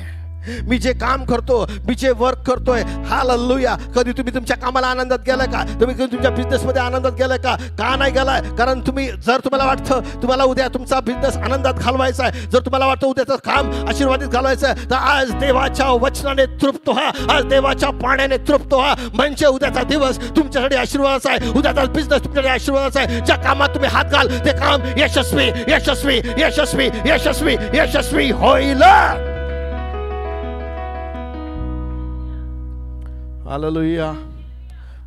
मी जे काम करतो, मी जे वर्क करतोय, हालेलुया. कधी तुम्ही तुमच्या कामाला आनंदात गेलाय का? तुम्ही कधी तुमच्या बिझनेसमध्ये आनंदात गेलाय का? का नाही गेलाय? कारण जर तुम्हाला वाटतं तुम्हाला उद्या तुमचा बिझनेस आनंदात घालवायचा आहे, जर तुम्हाला वाटतं उद्याचं काम आशीर्वादित घालवायचं आहे, तर आज देवाच्या वचनाने तृप्त व्हा, आज देवाच्या पाण्याने तृप्त व्हा. म्हणजे उद्याचा दिवस तुमच्यासाठी आशीर्वादाचा आहे, उद्याचा बिझनेस तुमच्यासाठी आशीर्वादाचा आहे. ज्या कामात तुम्ही हात घाल ते काम यशस्वी यशस्वी यशस्वी यशस्वी यशस्वी होईल. हालेलुया.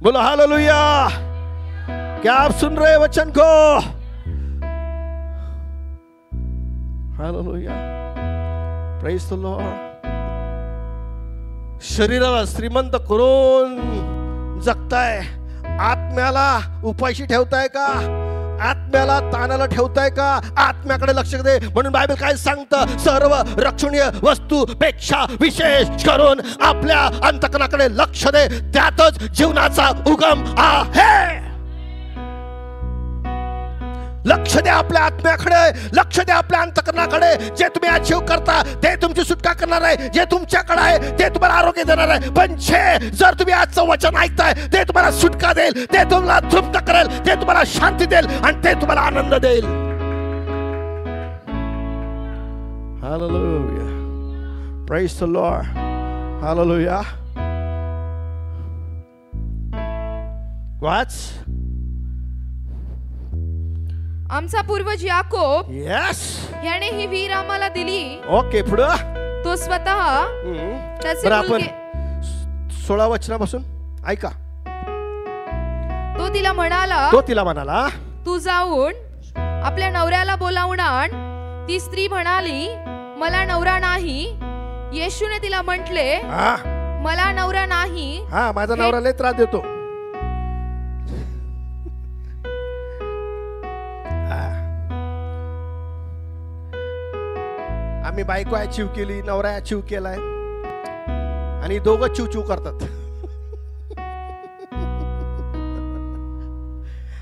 बोलो हालेलुया. क्या आप सुन रहे वचन को? हालेलुया. Praise the Lord. शरीराला श्रीमंत करून जगताय, आत्म्याला उपाशी ठेवताय का? आत्म्याला ताणाला ठेवताय का? आत्म्याकडे लक्ष दे. म्हणून बायबल काय सांगतं? सर्व रक्षणीय वस्तूपेक्षा विशेष करून आपल्या अंतकरणाकडे लक्ष दे, त्यातच जीवनाचा उगम आहे. लक्ष द्या आपल्या आत्म्याकडे, लक्ष द्या आपल्या अंतकरणाकडे. जे तुम्ही अचीव करता ते तुमची सुटका करणार आहे, जे तुमच्याकडे आहे ते तुम्हाला आरोग्य देणार आहे. पण जर तुम्ही आजचं वचन ऐकताय ते तुम्हाला सुटका देईल, ते तुम्हाला तृप्त करेल, ते तुम्हाला शांती देईल आणि ते तुम्हाला आनंद देईल. Hallelujah. Praise the Lord. Hallelujah. वाच. आमचा पूर्वज याकोब यस याने ही विहीर आम्हाला दिली. ओके, पुढं तो स्वतः त्याचे बरं. आपण मुलगे 16 वचनापासून ऐका. तो तिला म्हणाला, तू जाऊन आपल्या नवऱ्याला बोलावून आण. ती स्त्री म्हणाली, मला नवरा नाही. येशूने तिला म्हटले, मला नवरा नाही. माझा नवरा लय त्रास देतो. आम्ही बायको अचीव केली, नवरा अचीव केलाय आणि दोघं चिव करतात.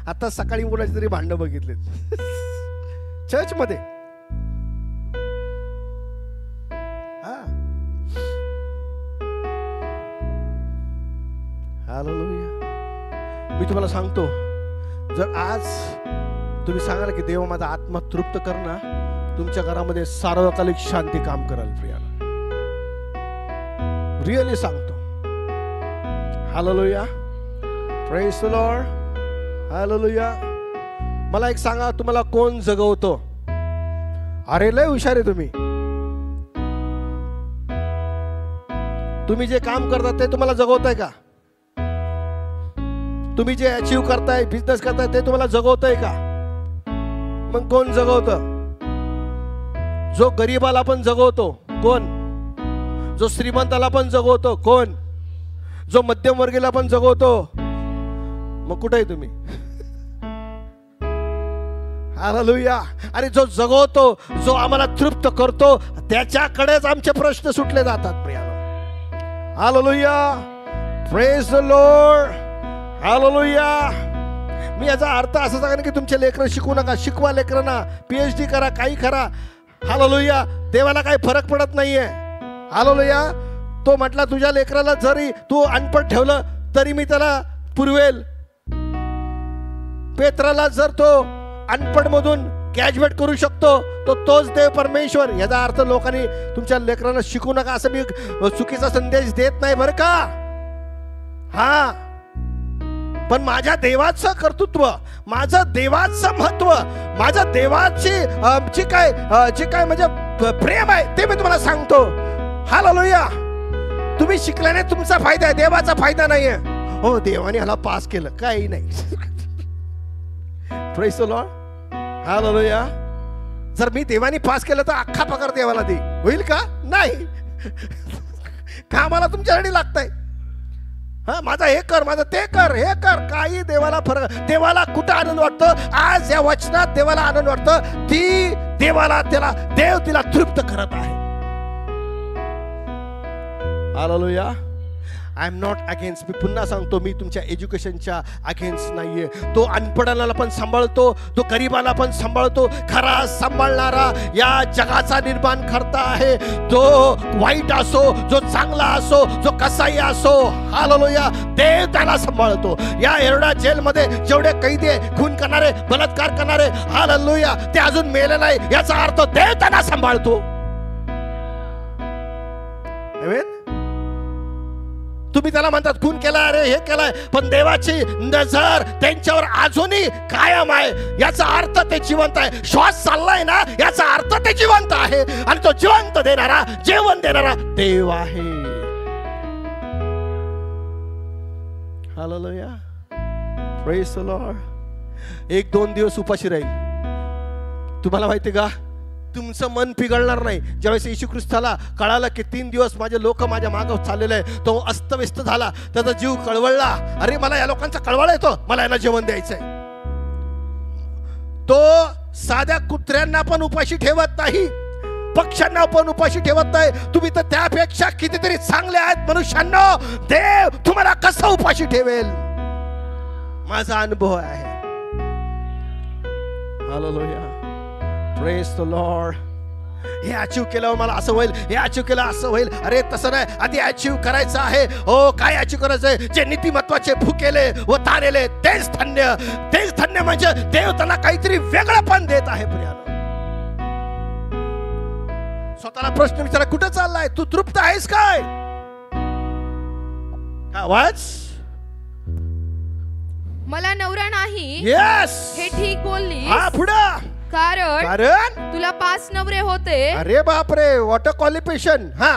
आता सकाळी कोणाची तरी भांडण बघितले चर्च मध्ये. हालेलुया. मी तुम्हाला सांगतो, जर आज तुम्ही सांगाल की देवा माझा आत्मा तृप्त कर ना, तुमच्या घरामध्ये सार्वकालिक शांती काम कराल. प्रियाला रिअली सांगतो. Hallelujah. Praise the Lord. Hallelujah. मला एक सांगा, तुम्हाला कोण जगवतो? अरे लय हुशार आहे तुम्ही. तुम्ही जे काम करता ते तुम्हाला जगवताय का? तुम्ही जे अचीव करताय, बिझनेस करताय ते तुम्हाला जगवताय का? मग कोण जगवतं? जो गरीबाला पण जगवतो कोण? जो श्रीमंताला पण जगवतो कोण? जो मध्यमवर्गीला पण जगवतो. मग कुठे आहे तुम्ही? हालेलुया. अरे जो जगवतो, जो आम्हाला तृप्त करतो, त्याच्याकडेच आमचे प्रश्न सुटले जातात. प्रियानो. Hallelujah. Praise the Lord. Hallelujah. मी याचा अर्थ असा सांगेन की तुमचे लेकरं शिकू नका. शिकवा लेकरांना, PhD करा, काही करा. हालेलुया. देवाला काही फरक पडत नाहीये. हालेलुया. तो म्हटला तुझ्या लेकराला जरी तू अनपढ ठेवलं तरी मी त्याला पुरवेल. पेत्राला जर तो अनपढ मधून ग्रॅज्युएट करू शकतो तो तोच देव परमेश्वर. याचा अर्थ लोकांनी तुमच्या लेकरांना शिकू नका असं मी चुकीचा संदेश देत नाही बरं का. हा, पण माझ्या देवाचं कर्तृत्व, माझं देवाचं महत्व, माझ्या देवाची जी काय म्हणजे प्रेम आहे ते मी तुम्हाला सांगतो. हालेलुया. तुम्ही शिकल्याने तुमचा फायदा आहे, देवाचा फायदा नाहीये. हो देवाने ह्याला पास केलं, काही नाही. Praise the Lord. हालेलुया. जर मी देवाने पास केलं तर अख्खा पगार देवाला दे, होईल का? नाही. कामाला तुमच्यासाठी लागतंय. माझा हे कर, माझं ते कर, हे कर. काही देवाला फरक. देवाला कुठं आनंद वाटतो? आज या वचनात देवाला आनंद वाटतो. ती देवाला देव तिला तृप्त करत आहे. Hallelujah. I am not against. मी पुन्हा सांगतो, मी तुमच्या एज्युकेशनच्या अगेन्स्ट नाहीये. तो अनपडाला पण सांभाळतो, तो गरीबाला पण सांभाळतो. खरा सांभाळणारा या जगाचा निर्माण करता आहे. तो वाईट असो, जो चांगला असो, जो कसाही असो, हालेलुया, देव त्याला सांभाळतो. या एरडा जेलमध्ये जेवढे कैदी आहे, खून करणारे, बलात्कार करणारे, हालेलुया, ते अजून मेले नाही, याचा अर्थ देव त्यांना सांभाळतो. आमेन. तुम्ही त्याला म्हणतात खून केलाय, अरे हे केलाय, पण देवाची नजर त्यांच्यावर अजूनही कायम आहे. याचा अर्थ ते जिवंत आहे. श्वास चाललाय ना, याचा अर्थ ते जिवंत आहे. आणि तो जिवंत देणारा, जेवण देणारा देव आहे. Hallelujah, praise the Lord. 1-2 दिवस उपाशी राहील. तुम्हाला माहिती का, तुमचं मन पिघळणार नाही. ज्यावेळेस येशू ख्रिस्ताला कळालं की 3 दिवस माझे लोक माझ्या मागं चाललेले आहे, तो अस्तव्यस्त झाला, त्याचा जीव कळवळला. अरे मला या लोकांचा कळवळ येतो, मला यांना जेवण द्यायचंय. तो साध्या कुत्र्यांना पण उपाशी ठेवत नाही, पक्ष्यांना पण उपाशी ठेवत नाही. तुम्ही तर त्यापेक्षा कितीतरी चांगले आहेत मनुष्यांनो. देव तुम्हाला कसं उपाशी ठेवेल, माझा अनुभव आहे. Hallelujah, praise the Lord. हे अचीव केल्यावर मला असं होईल, हे अचीव केलं असं होईल. अरे तसं नाही, आधी अचीव करायचं आहे. हो, काय अचीव करायचंय? जे नीतिमत्वाचे भुकेले व तारेले तेच धन्य. तेच धन्य म्हणजे देव त्यांना काहीतरी वेगळं पण देत आहे. प्रियानो, स्वतःला प्रश्न विचारा, कुठे चाललाय तू? तृप्त आहेस काय? आवाज, मला नवरा नाही. येस, हे ठीक बोलली. हा, पुढं. कारण तुला 5 नवरे होते. अरे बापरे, व्हॉट अ क्वालिफिकेशन. हा,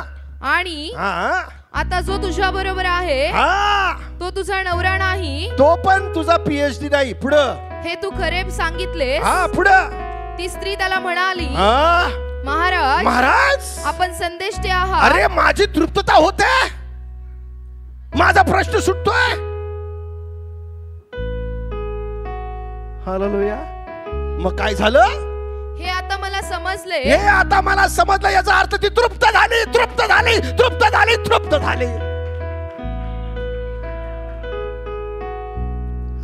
आणि हा, आता जो तुझ्या बरोबर आहे हा, तो तुझा नवरा नाही. तो पण तुझा PhD नाही. पुढं. हे तू खरे सांगितले. हा, पुढं. ती स्त्री त्याला म्हणाली, हा, महाराज, महाराज, आपण संदेष्टे आहात. अरे माझी तृप्तता होते, माझा प्रश्न सुटतोय. हालेलुया. मग काय झालं? हे आता मला समजले. हे आता मला समजलं. याचा अर्थ ती तृप्त झाली, तृप्त झाली, तृप्त झाली, तृप्त झाली.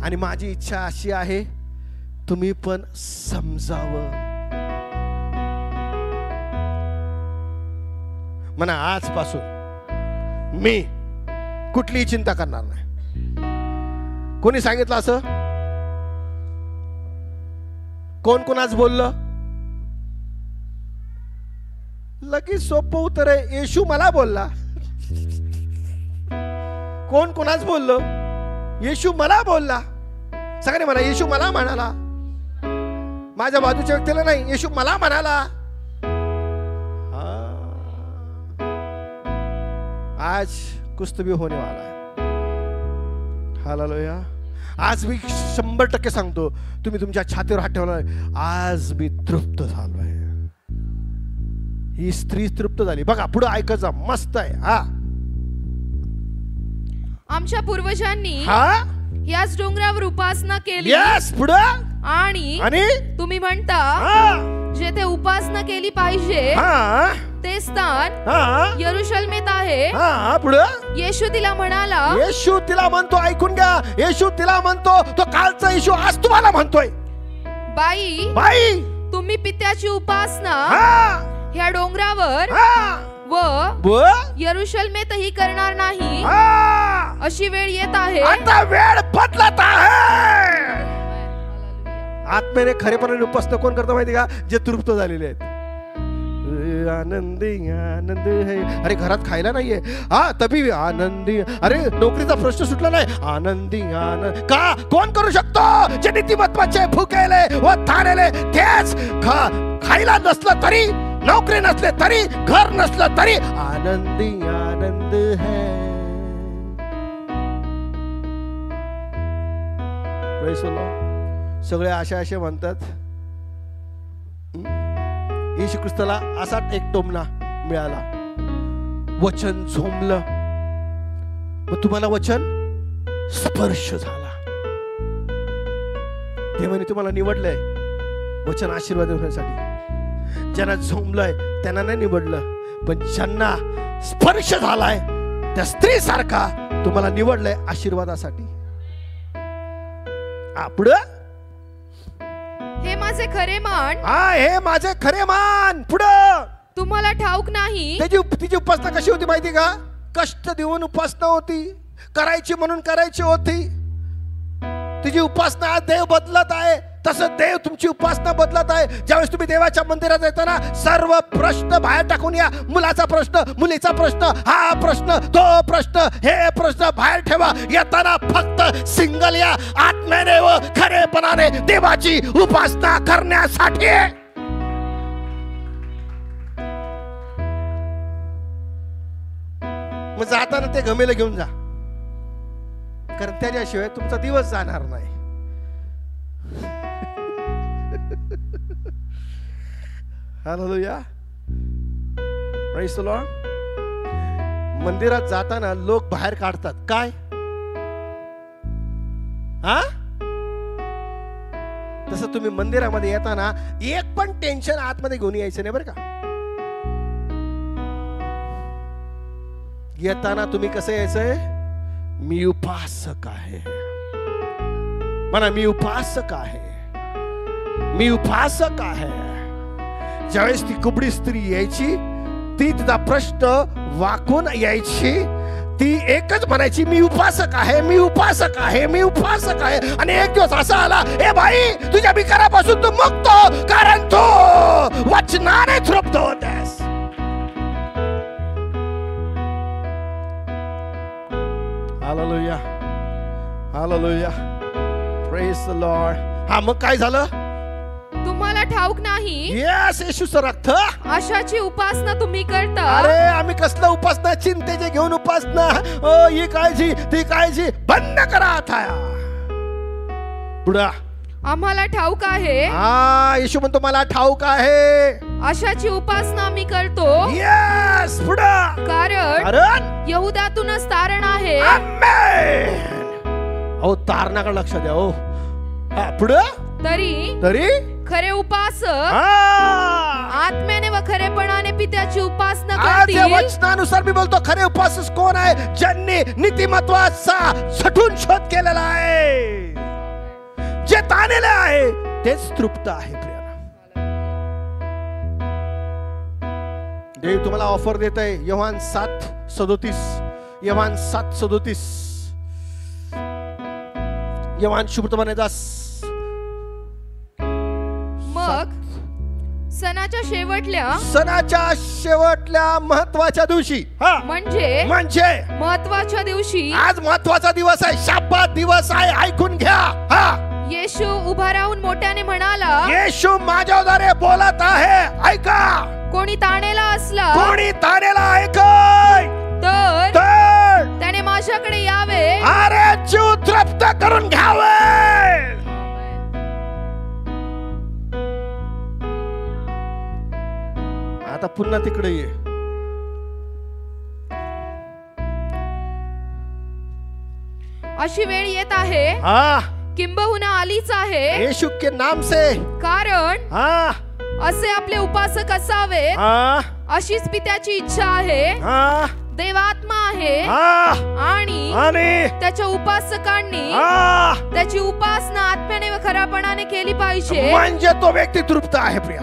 आणि माझी इच्छा अशी आहे, तुम्ही पण समजावं. म्हणा, आजपासून मी कुठलीही चिंता करणार नाही. कोणी सांगितलं असं? कोण कोणाच बोललं? लगेच सोपं उत्तर आहे, येशू मला बोलला. कोण कोणाच बोललो? येशू मला बोलला. सगळे म्हणा, येशू मला म्हणाला. माझ्या बाजूच्या व्यक्तीला नाही, येशू मला म्हणाला. आज कुछ भी होने वाला है. हालेलुया. आज मी 100% सांगतो, तुम्ही तुमच्या छातीवर हात ठेवला, आज मी तृप्त झालोय. ही स्त्री तृप्त झाली. बघा पुढे ऐकायचं, मस्त आहे. हा, आमच्या पूर्वजांनी हा, याच डोंगरावर उपासना केली. यस, पुढे. आणि तुम्ही म्हणता, जेथे उपासना केली पाहिजे ते स्थान यरुशलेमेत आहे. पुढे. येशू तिला म्हणाला, येशू तिला म्हणतो, ऐकून घ्या, येशू तिला म्हणतो, तो कालचा येशू आज तुम्हाला म्हणतोय, बाई, बाई, तुम्ही पित्याची उपासना ह्या डोंगरावर व यरुशलेमेतही करणार नाही. अशी वेळ येत आहे, आता वेळ बदलत आहे. आत्म्याने खरेपणाने उपासना कोण करतो माहिती का? जे तृप्त झालेले आहेत. आनंदी आनंद है. अरे घरात खायला नाहीये, हा तभी आनंदी. अरे नोकरीचा प्रश्न सुटला नाही, आनंदी आनंद. का? कोण करू शकतो? जे नीतिमत्वाचे भुकेले व तारेले तेच खायला नसलं तरी, नोकरी नसले तरी, घर नसलं तरी आनंदी आनंद है. सगळे असे म्हणतात. येशू ख्रिस्ताला असाच एक टोमणा मिळाला, वचन झोंबलं. मग तुम्हाला वचन स्पर्श झाला. देवाने तुम्हाला निवडलंय वचन आशीर्वाद देण्यासाठी. ज्यांना झोंबलंय त्यांना नाही निवडलं, पण ज्यांना स्पर्श झालाय त्या स्त्री सारखा तुम्हाला निवडलंय आशीर्वादासाठी. पुढं हे माझे खरे मान, हे माझे खरे मान. पुढं तुम्हाला ठाऊक नाही. तिची उपासना कशी होती माहिती का? कष्ट देऊन उपासना होती, करायची म्हणून करायची होती. तिची उपासना आज देव बदलत आहे, तसं देव तुमची उपासना बदलत आहे. ज्यावेळेस तुम्ही देवाच्या मंदिरात येताना सर्व प्रश्न बाहेर टाकून या. मुलाचा प्रश्न, मुलीचा प्रश्न, हा प्रश्न, तो प्रश्न, हे प्रश्न बाहेर ठेवा. येताना फक्त सिंगल या, आत्म्याने व खरेपणाने देवाची उपासना करण्यासाठी. मग जाताना ते गमेला घेऊन जा, कारण त्याच्याशिवाय तुमचा दिवस जाणार नाही. Hallelujah, praise the Lord. मंदिरात जाताना लोक बाहेर काढतात काय? तसं तुम्ही मंदिरामध्ये येताना एक पण टेन्शन आतमध्ये घेऊन यायचं नाही बरं का. येताना तुम्ही कसं यायचंय? मी उपासक आहे म्हणा, मी उपासक आहे, मी उपासक आहे. ज्यावेळेस ती कुबडी स्त्री यायची, ती तिचा प्रश्न वाकून यायची, ती एकच म्हणायची, मी उपासक आहे, मी उपासक आहे, मी उपासक आहे. आणि एक दिवस असा आला, ए बाई, तुझ्या विकारापासून तू मुक्त हो, कारण तू वचनाने तृप्त होतेस. Hallelujah, hallelujah, praise the Lord. मग काय झालं? तुम्हाला ठाऊक नाही. येस, येशूचं रक्त. अशाची उपासना तुम्ही करता. अरे आम्ही कसलं उपासना? चिंतेचे घेऊन उपासना, ही काळजी, ती काळजी. बंद करा आता. पुढं आम्हाला ठाऊक आहे. येशू म्हणतो मला ठाऊक आहे. अशाची उपासना आम्ही करतो. येस, पुढं कारण यहुदातूनच तारण आहे. तारणाकडे लक्ष द्या. पुढं तरी खरे उपासक आत्म्याने व खरेपणाने पित्याची उपासना करतील. वचनानुसार मी बोलतो, खरे उपासक कोण आहे? ज्यांनी नीतिमत्वाचा सठून शोध केलेला आहे, जे ताणलेले आहे तेच तृप्त आहे. देव तुम्हाला ऑफर देत आहे. योहान 7:37, योहान 7:37, योहान शुभवर्तमाने 10. मग सणाच्या शेवटल्या महत्वाच्या दिवशी, म्हणजे महत्वाच्या दिवशी, आज महत्वाचा दिवस आहे, शाब्बात दिवस आहे, ऐकून घ्या. येशू उभा राहून मोठ्याने म्हणाला, येशू माझ्याद्वारे बोलत आहे, ऐका. कोणी ताणेला असला, कोणी ताणेला ऐकाय तर त्याने माझ्याकडे यावे, अरे जीव तृप्त करून घ्यावे. आता पुन्हा तिकडे ये. अशी वेळ येत आहे, किंबहुना आलीच आहे, येशू के नाम से, कारण असे आपले उपासक असावे, अशीच पित्याची इच्छा आहे. देवात्मा आहे आणि त्याच्या उपासकांनी त्याची उपासना आत्म्याने व खरापणाने केली पाहिजे. म्हणजे तो व्यक्ती तृप्त आहे. प्रिया,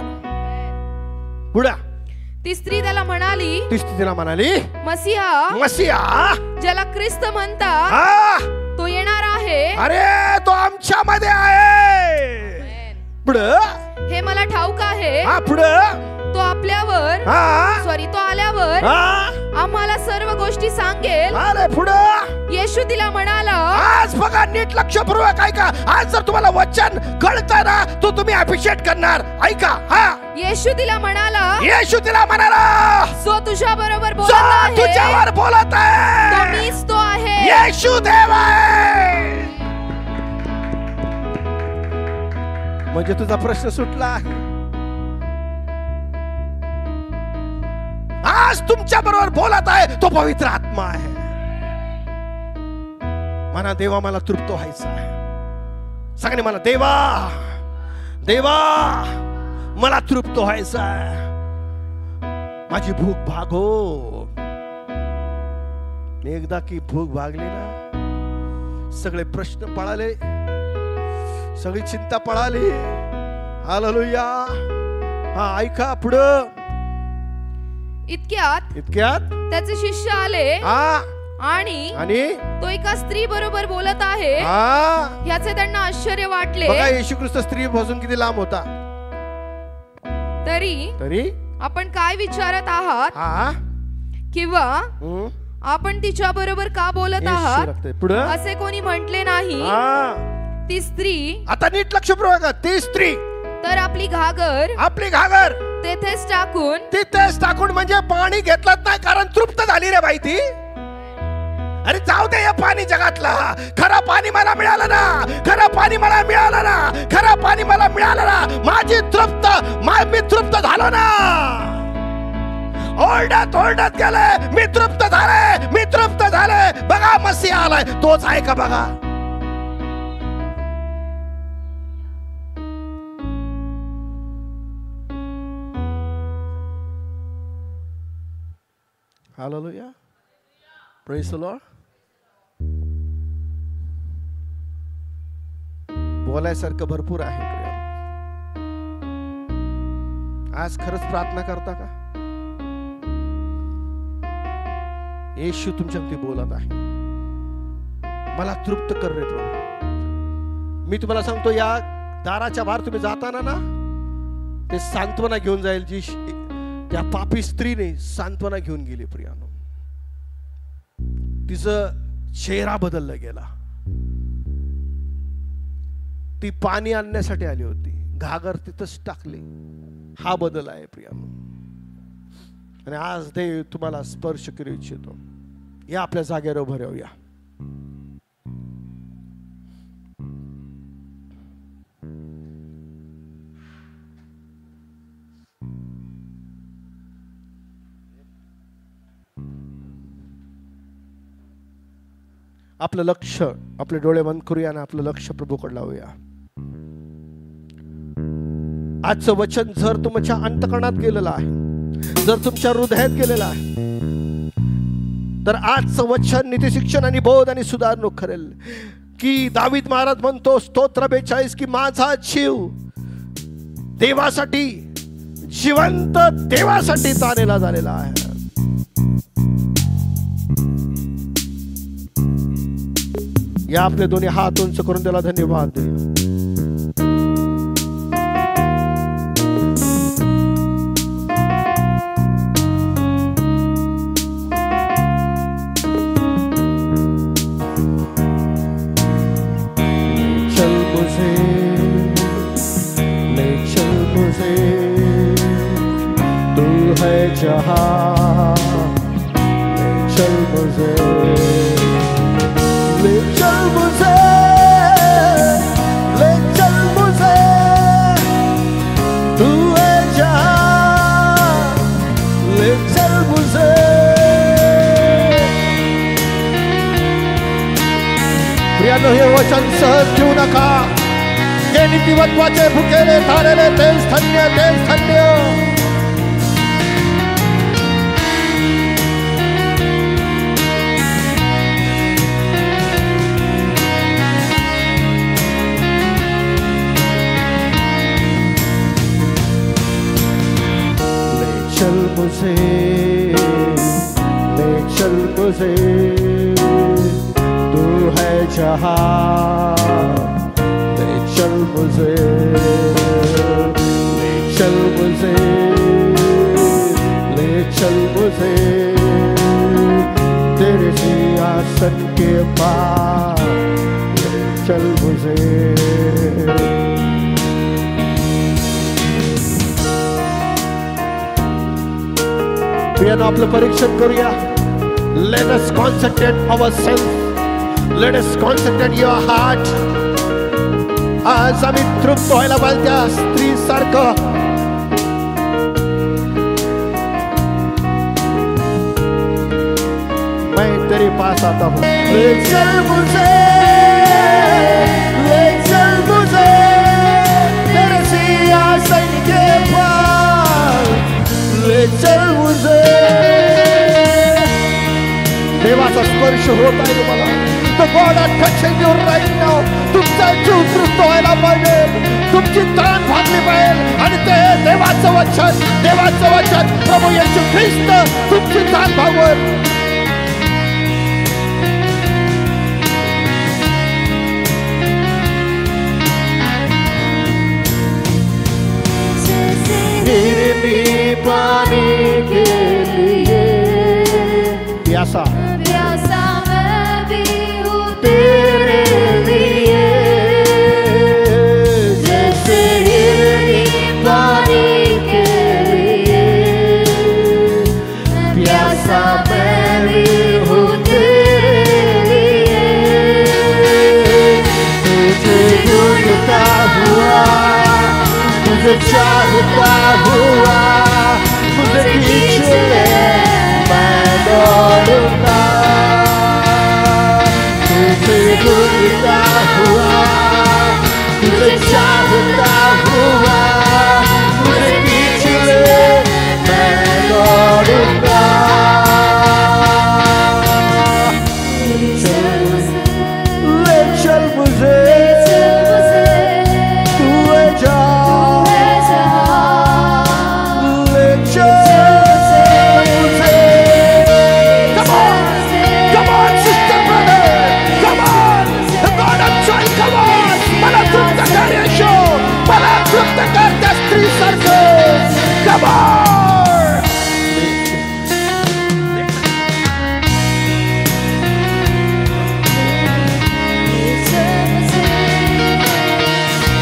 पुढे ती स्त्री त्याला म्हणाली, मसीहा ज्याला ख्रिस्त म्हणतात तो येणार आहे. अरे तो आमच्या मध्ये आहे. पुढं हे मला ठाऊक आहे. पुढं तो तो आल्यावर आम्हाला सर्व गोष्टी सांगेल. अरे पुढं येशू तिला म्हणाला, आज बघा नीट लक्षपूर्वक ऐका. आज जर तुम्हाला वचन कळतं ना, तो तुम्ही अप्रिशिएट करणार. ऐका. येशू तिला म्हणाला, जो तुझ्या बरोबर बोलत आहे, तुझ्यावर बोलत आहे, तो मीच तो आहे. येशू देव आहे. म्हणजे तुझा प्रश्न सुटला आहे. आज तुमच्या बरोबर बोलत आहे तो पवित्र आत्मा आहे. म्हणा, देवा मला तृप्त व्हायचं आहे. सगळे मला, देवा मला तृप्त व्हायचं आहे. माझी भूक भागो. एकदा की भूक भागली ना, सगळे प्रश्न पळाले, सगळी चिंता पळाली. हालेलुया. हा ऐका पुढं. इतक्यात त्याचे शिष्य आले आणि तो एका स्त्री बरोबर बोलत आहे ह्याचे त्यांना आश्चर्य वाटले. बघा येशू ख्रिस्त स्त्री पासून किती लांब होता. तरी आपण काय विचारत आहात किंवा आपण तिच्या बरोबर का बोलत आहात असे कोणी म्हटले नाही. ती स्त्री, आता नीट लक्ष पुरवा, ती स्त्री तर आपली घागर तिथेच टाकून म्हणजे पाणी घेतलंच नाही, कारण तृप्त झाली रे बाई ती. अरे जाऊ दे हे पाणी जगातला, खरं पाणी मला मिळालं ना, खरं पाणी मला मिळालं ना, खरं पाणी मला मिळालं ना, मी तृप्त झालो ना. ओरडत गेले, मी तृप्त झाले. बघा मसीहा आलाय, तोच आहे का बघा. हालेलुया. Praise the Lord. बोलायसारखं भरपूर आहे. आज खरंच प्रार्थना करता का? येशू तुमच्यामध्ये बोलत आहे, मला तृप्त कर रे प्रभू. मी तुम्हाला सांगतो, या दाराच्या बाहेर तुम्ही जाताना ना, ते सांत्वना घेऊन जाईल जी त्या पापी स्त्रीने सांत्वना घेऊन गेली. प्रियानो, तिचं चेहरा बदलला गेला. ती पाणी आणण्यासाठी आली होती, घागर तिथंच टाकली. हा बदल आहे प्रियानो. आणि आज देव तुम्हाला स्पर्श करू इच्छितो. या आपल्या जागेवर उभं राहूया. आपलं लक्ष, आपले डोळे बंद करूया आणि आपलं लक्ष प्रभूकडे लावूया. आजचं वचन जर तुमच्या अंतःकरणात गेलेलं आहे, जर तुमच्या हृदयात गेलेलं आहे, तर आजचं वचन नीतिशिक्षण आणि बोध आणि सुधारणूक करेल. की दावीद महाराज म्हणतो स्तोत्र 42 की माझा जीव देवासाठी, जिवंत देवासाठी ताणलेला झालेला आहे. या आपले दोन्ही हात उंच करून त्याला धन्यवाद देऊ. तू है जहां, चल मुझे, ले चल मुझे, ले चल मुझे, तू है जहां, ले चल मुझे. प्रियानो, हे वचन सहज घेऊ नका. हे नीतिवत्वाचे भुकेले थारेले तेच धन्य, तेच धन्य. चल मुझे, ले चल मुझे, तू है जहां, ले चल मुझे, ले चल मुझे, ले चल मुझे, तेरे सिंहासन के पास, ले चल मुझे. प्रियानो, आपलं परीक्षण करूया. Let us concentrate ourselves. Let us concentrate your heart. आज आम्ही तृप्त व्हायला पाहिजे त्या स्त्री सारखं. मैं तेरे पास आता हूँ. ले चल मुझे, ले चल मुझे, तेरे सिंहासन के पास, ले चल मुझे. देवाचा स्पर्श होत आहे तुम्हाला. The God is touching you right now. तुमचा जीव तृप्त व्हायला पाहिजे, तुमची तळण भागली पाहिजे आणि ते देवाचं वचन प्रभू येशू ख्रिस्त तुमची तळण भागवेल. पानी के लिए प्यासा मैं भी हूँ तेरे लिए, जैसे हिरनी पानी के लिए, प्यासा मैं भी हूँ तेरे लिए, तुझे ढूंढता हुआ, तुझे चाहता हुआ, तुझे खींच ले मैं दौड़ूंगा, तुझे ढूंढता हुआ, तुझे चाहता हुआ, तुझे खींच ले मैं दौड़ूंगा. ले चल मुझे Come on!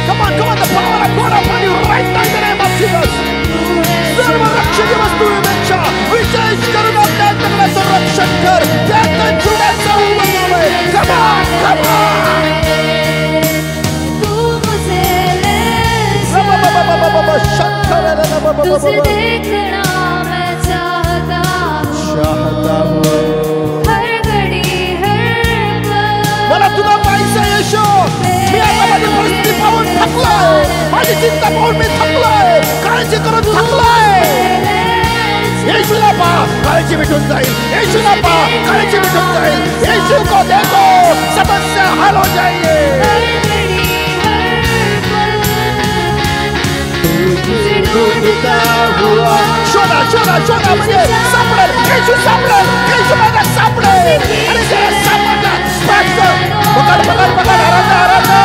Come on, the power of God upon you right now in the name of Jesus. सर्व रक्षण वस्तू विवेचा विशेष करून आपल्या जगण्याचं रक्षण कर. त्यात जुड्याचा उगम आहे. Come on, come on! तुझे देखना मैं चाहता हूँ, हर घड़ी हर पल. मला तुला पाहिजे येशू. मी आता माझी परिस्थिती पाहून थकलोय, माझी चिंता पाहून मी थकलोय, काळजी करून थकलोय. येशूला पहा, काळजी मिटून जाईल. येशूला पहा, काळजी मिटून जाईल. येशू को देखो, समस्या हल हो जाएगी. शोधा म्हणजे सापडेल. येशू सापडेल, येशू माझा सापडेल. आणि जरा सापडला पकड आराधना.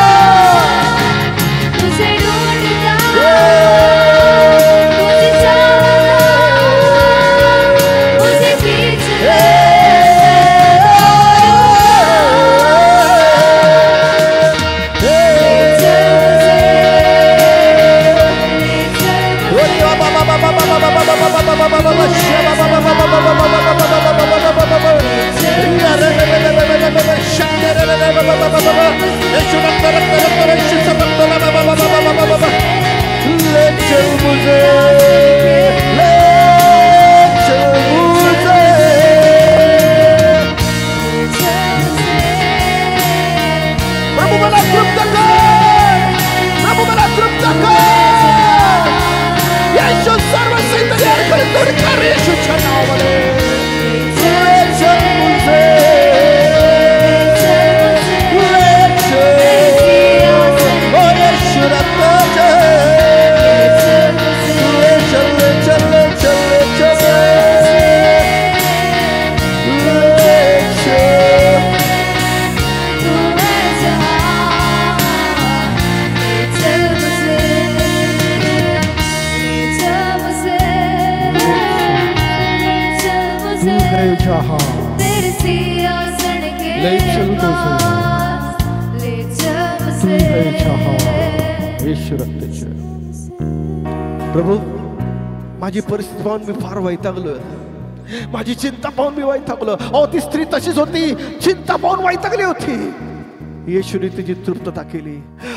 तुझे ढूंढता तुझे चाहता, मुझे खींच ले. प्रभु मला तृप्त कर, प्रभु मला तृप्त कर. येशू सर्व सैतानाकडे दूर कर येशूच्या नावामध्ये. प्रभू माझी परिस्थिती पाहून मी फार वैतागलो, माझी चिंता पाहून मी वैतागलो. अहो ती स्त्री तशीच होती, चिंता पाहून वैतागली होती. येशूने तिची तृप्तता केली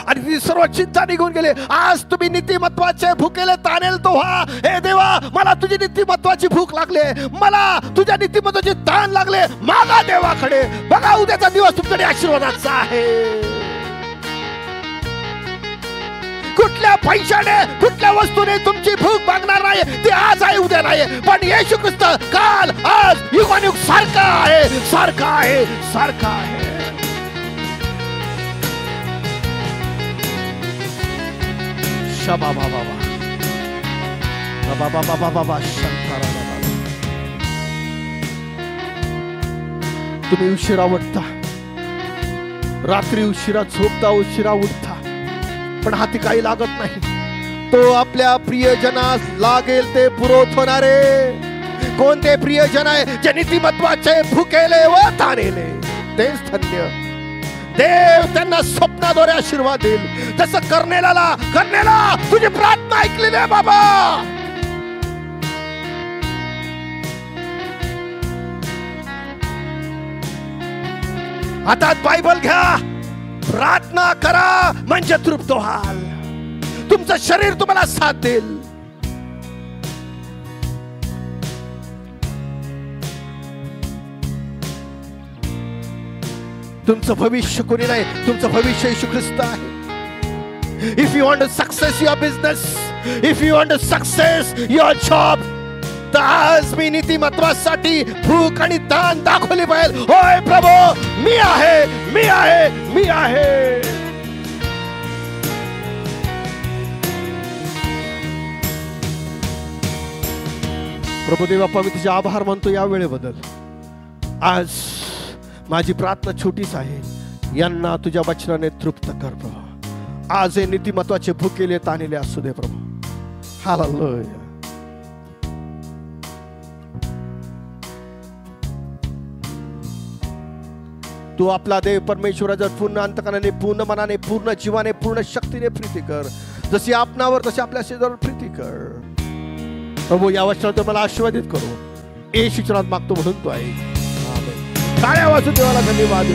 आणि ती सर्व चिंता निघून गेली. आज तुम्ही नीतिमत्वाचे भुकेले ताणेल तो व्हा. हे देवा, मला तुझी नीतिमत्वाची भूक लागले, मला तुझ्या नीतिमत्वाचे ताण लागले. मागा देवाकडे. बघा उद्याचा दिवस तुमच्याकडे आशीर्वादाचा आहे. कुठल्या पैशाने कुठल्या वस्तूने तुमची भूक भागणार नाही. ते आज आहे उद्या नाही, पण येशू ख्रिस्त काल आज युगानुयुग सारखा आहे, सारखा आहे, सारखा आहे. शबा बाबा बाबा बाबा बाबा शंकरा बाबा. तुम्ही उशिरा उठता, रात्री उशिरा झोपता, उशिरा उठता, पण हाती काही लागत नाही. तो आपल्या प्रियजनास लागेल ते पुरवणारे. कोणते प्रियजन आहे जे नीतिमत्वाचे भुकेले व ताणेले, तेच धन्य. देव त्यांना स्वप्नाद्वारे आशीर्वाद देईल. तसं करण्याला तुझी प्रार्थना ऐकलेली आहे बाबा. हातात बायबल घ्या, प्रार्थना करा, म्हणजे तृप्त व्हाल. तुमचं शरीर तुम्हाला साथ देईल. तुमचं भविष्य कोणी नाही, तुमचं भविष्य येशू ख्रिस्त आहे. If you want to success your business, if you want to success your job, तर आज मी नीतिमत्वासाठी भूक आणि ताण दाखवली पाहिजे. होय प्रभू, मी आहे, मी आहे, मी आहे. प्रभुदेव बाप्पा, मी तुझे आभार मानतो या वेळेबद्दल. आज माझी प्रार्थना छोटीच आहे, यांना तुझ्या वचनाने तृप्त कर प्रभू. आज हे नीतिमत्वाचे भुकेले ताणलेले असू दे प्रभू. हालेलुया. तू आपला देव परमेश्वराचा पूर्ण अंतकरणाने, पूर्ण मनाने, पूर्ण जीवाने, पूर्ण शक्तीने प्रीती कर. जशी आपणावर तशी आपल्या शेजाऱ्यावर प्रीती कर प्रभू. या वचनात मला आशीर्वादित करू, येशूच्या नावात मागतो म्हणून तो आहे. टाळ्या वाजून देवाला धन्यवाद.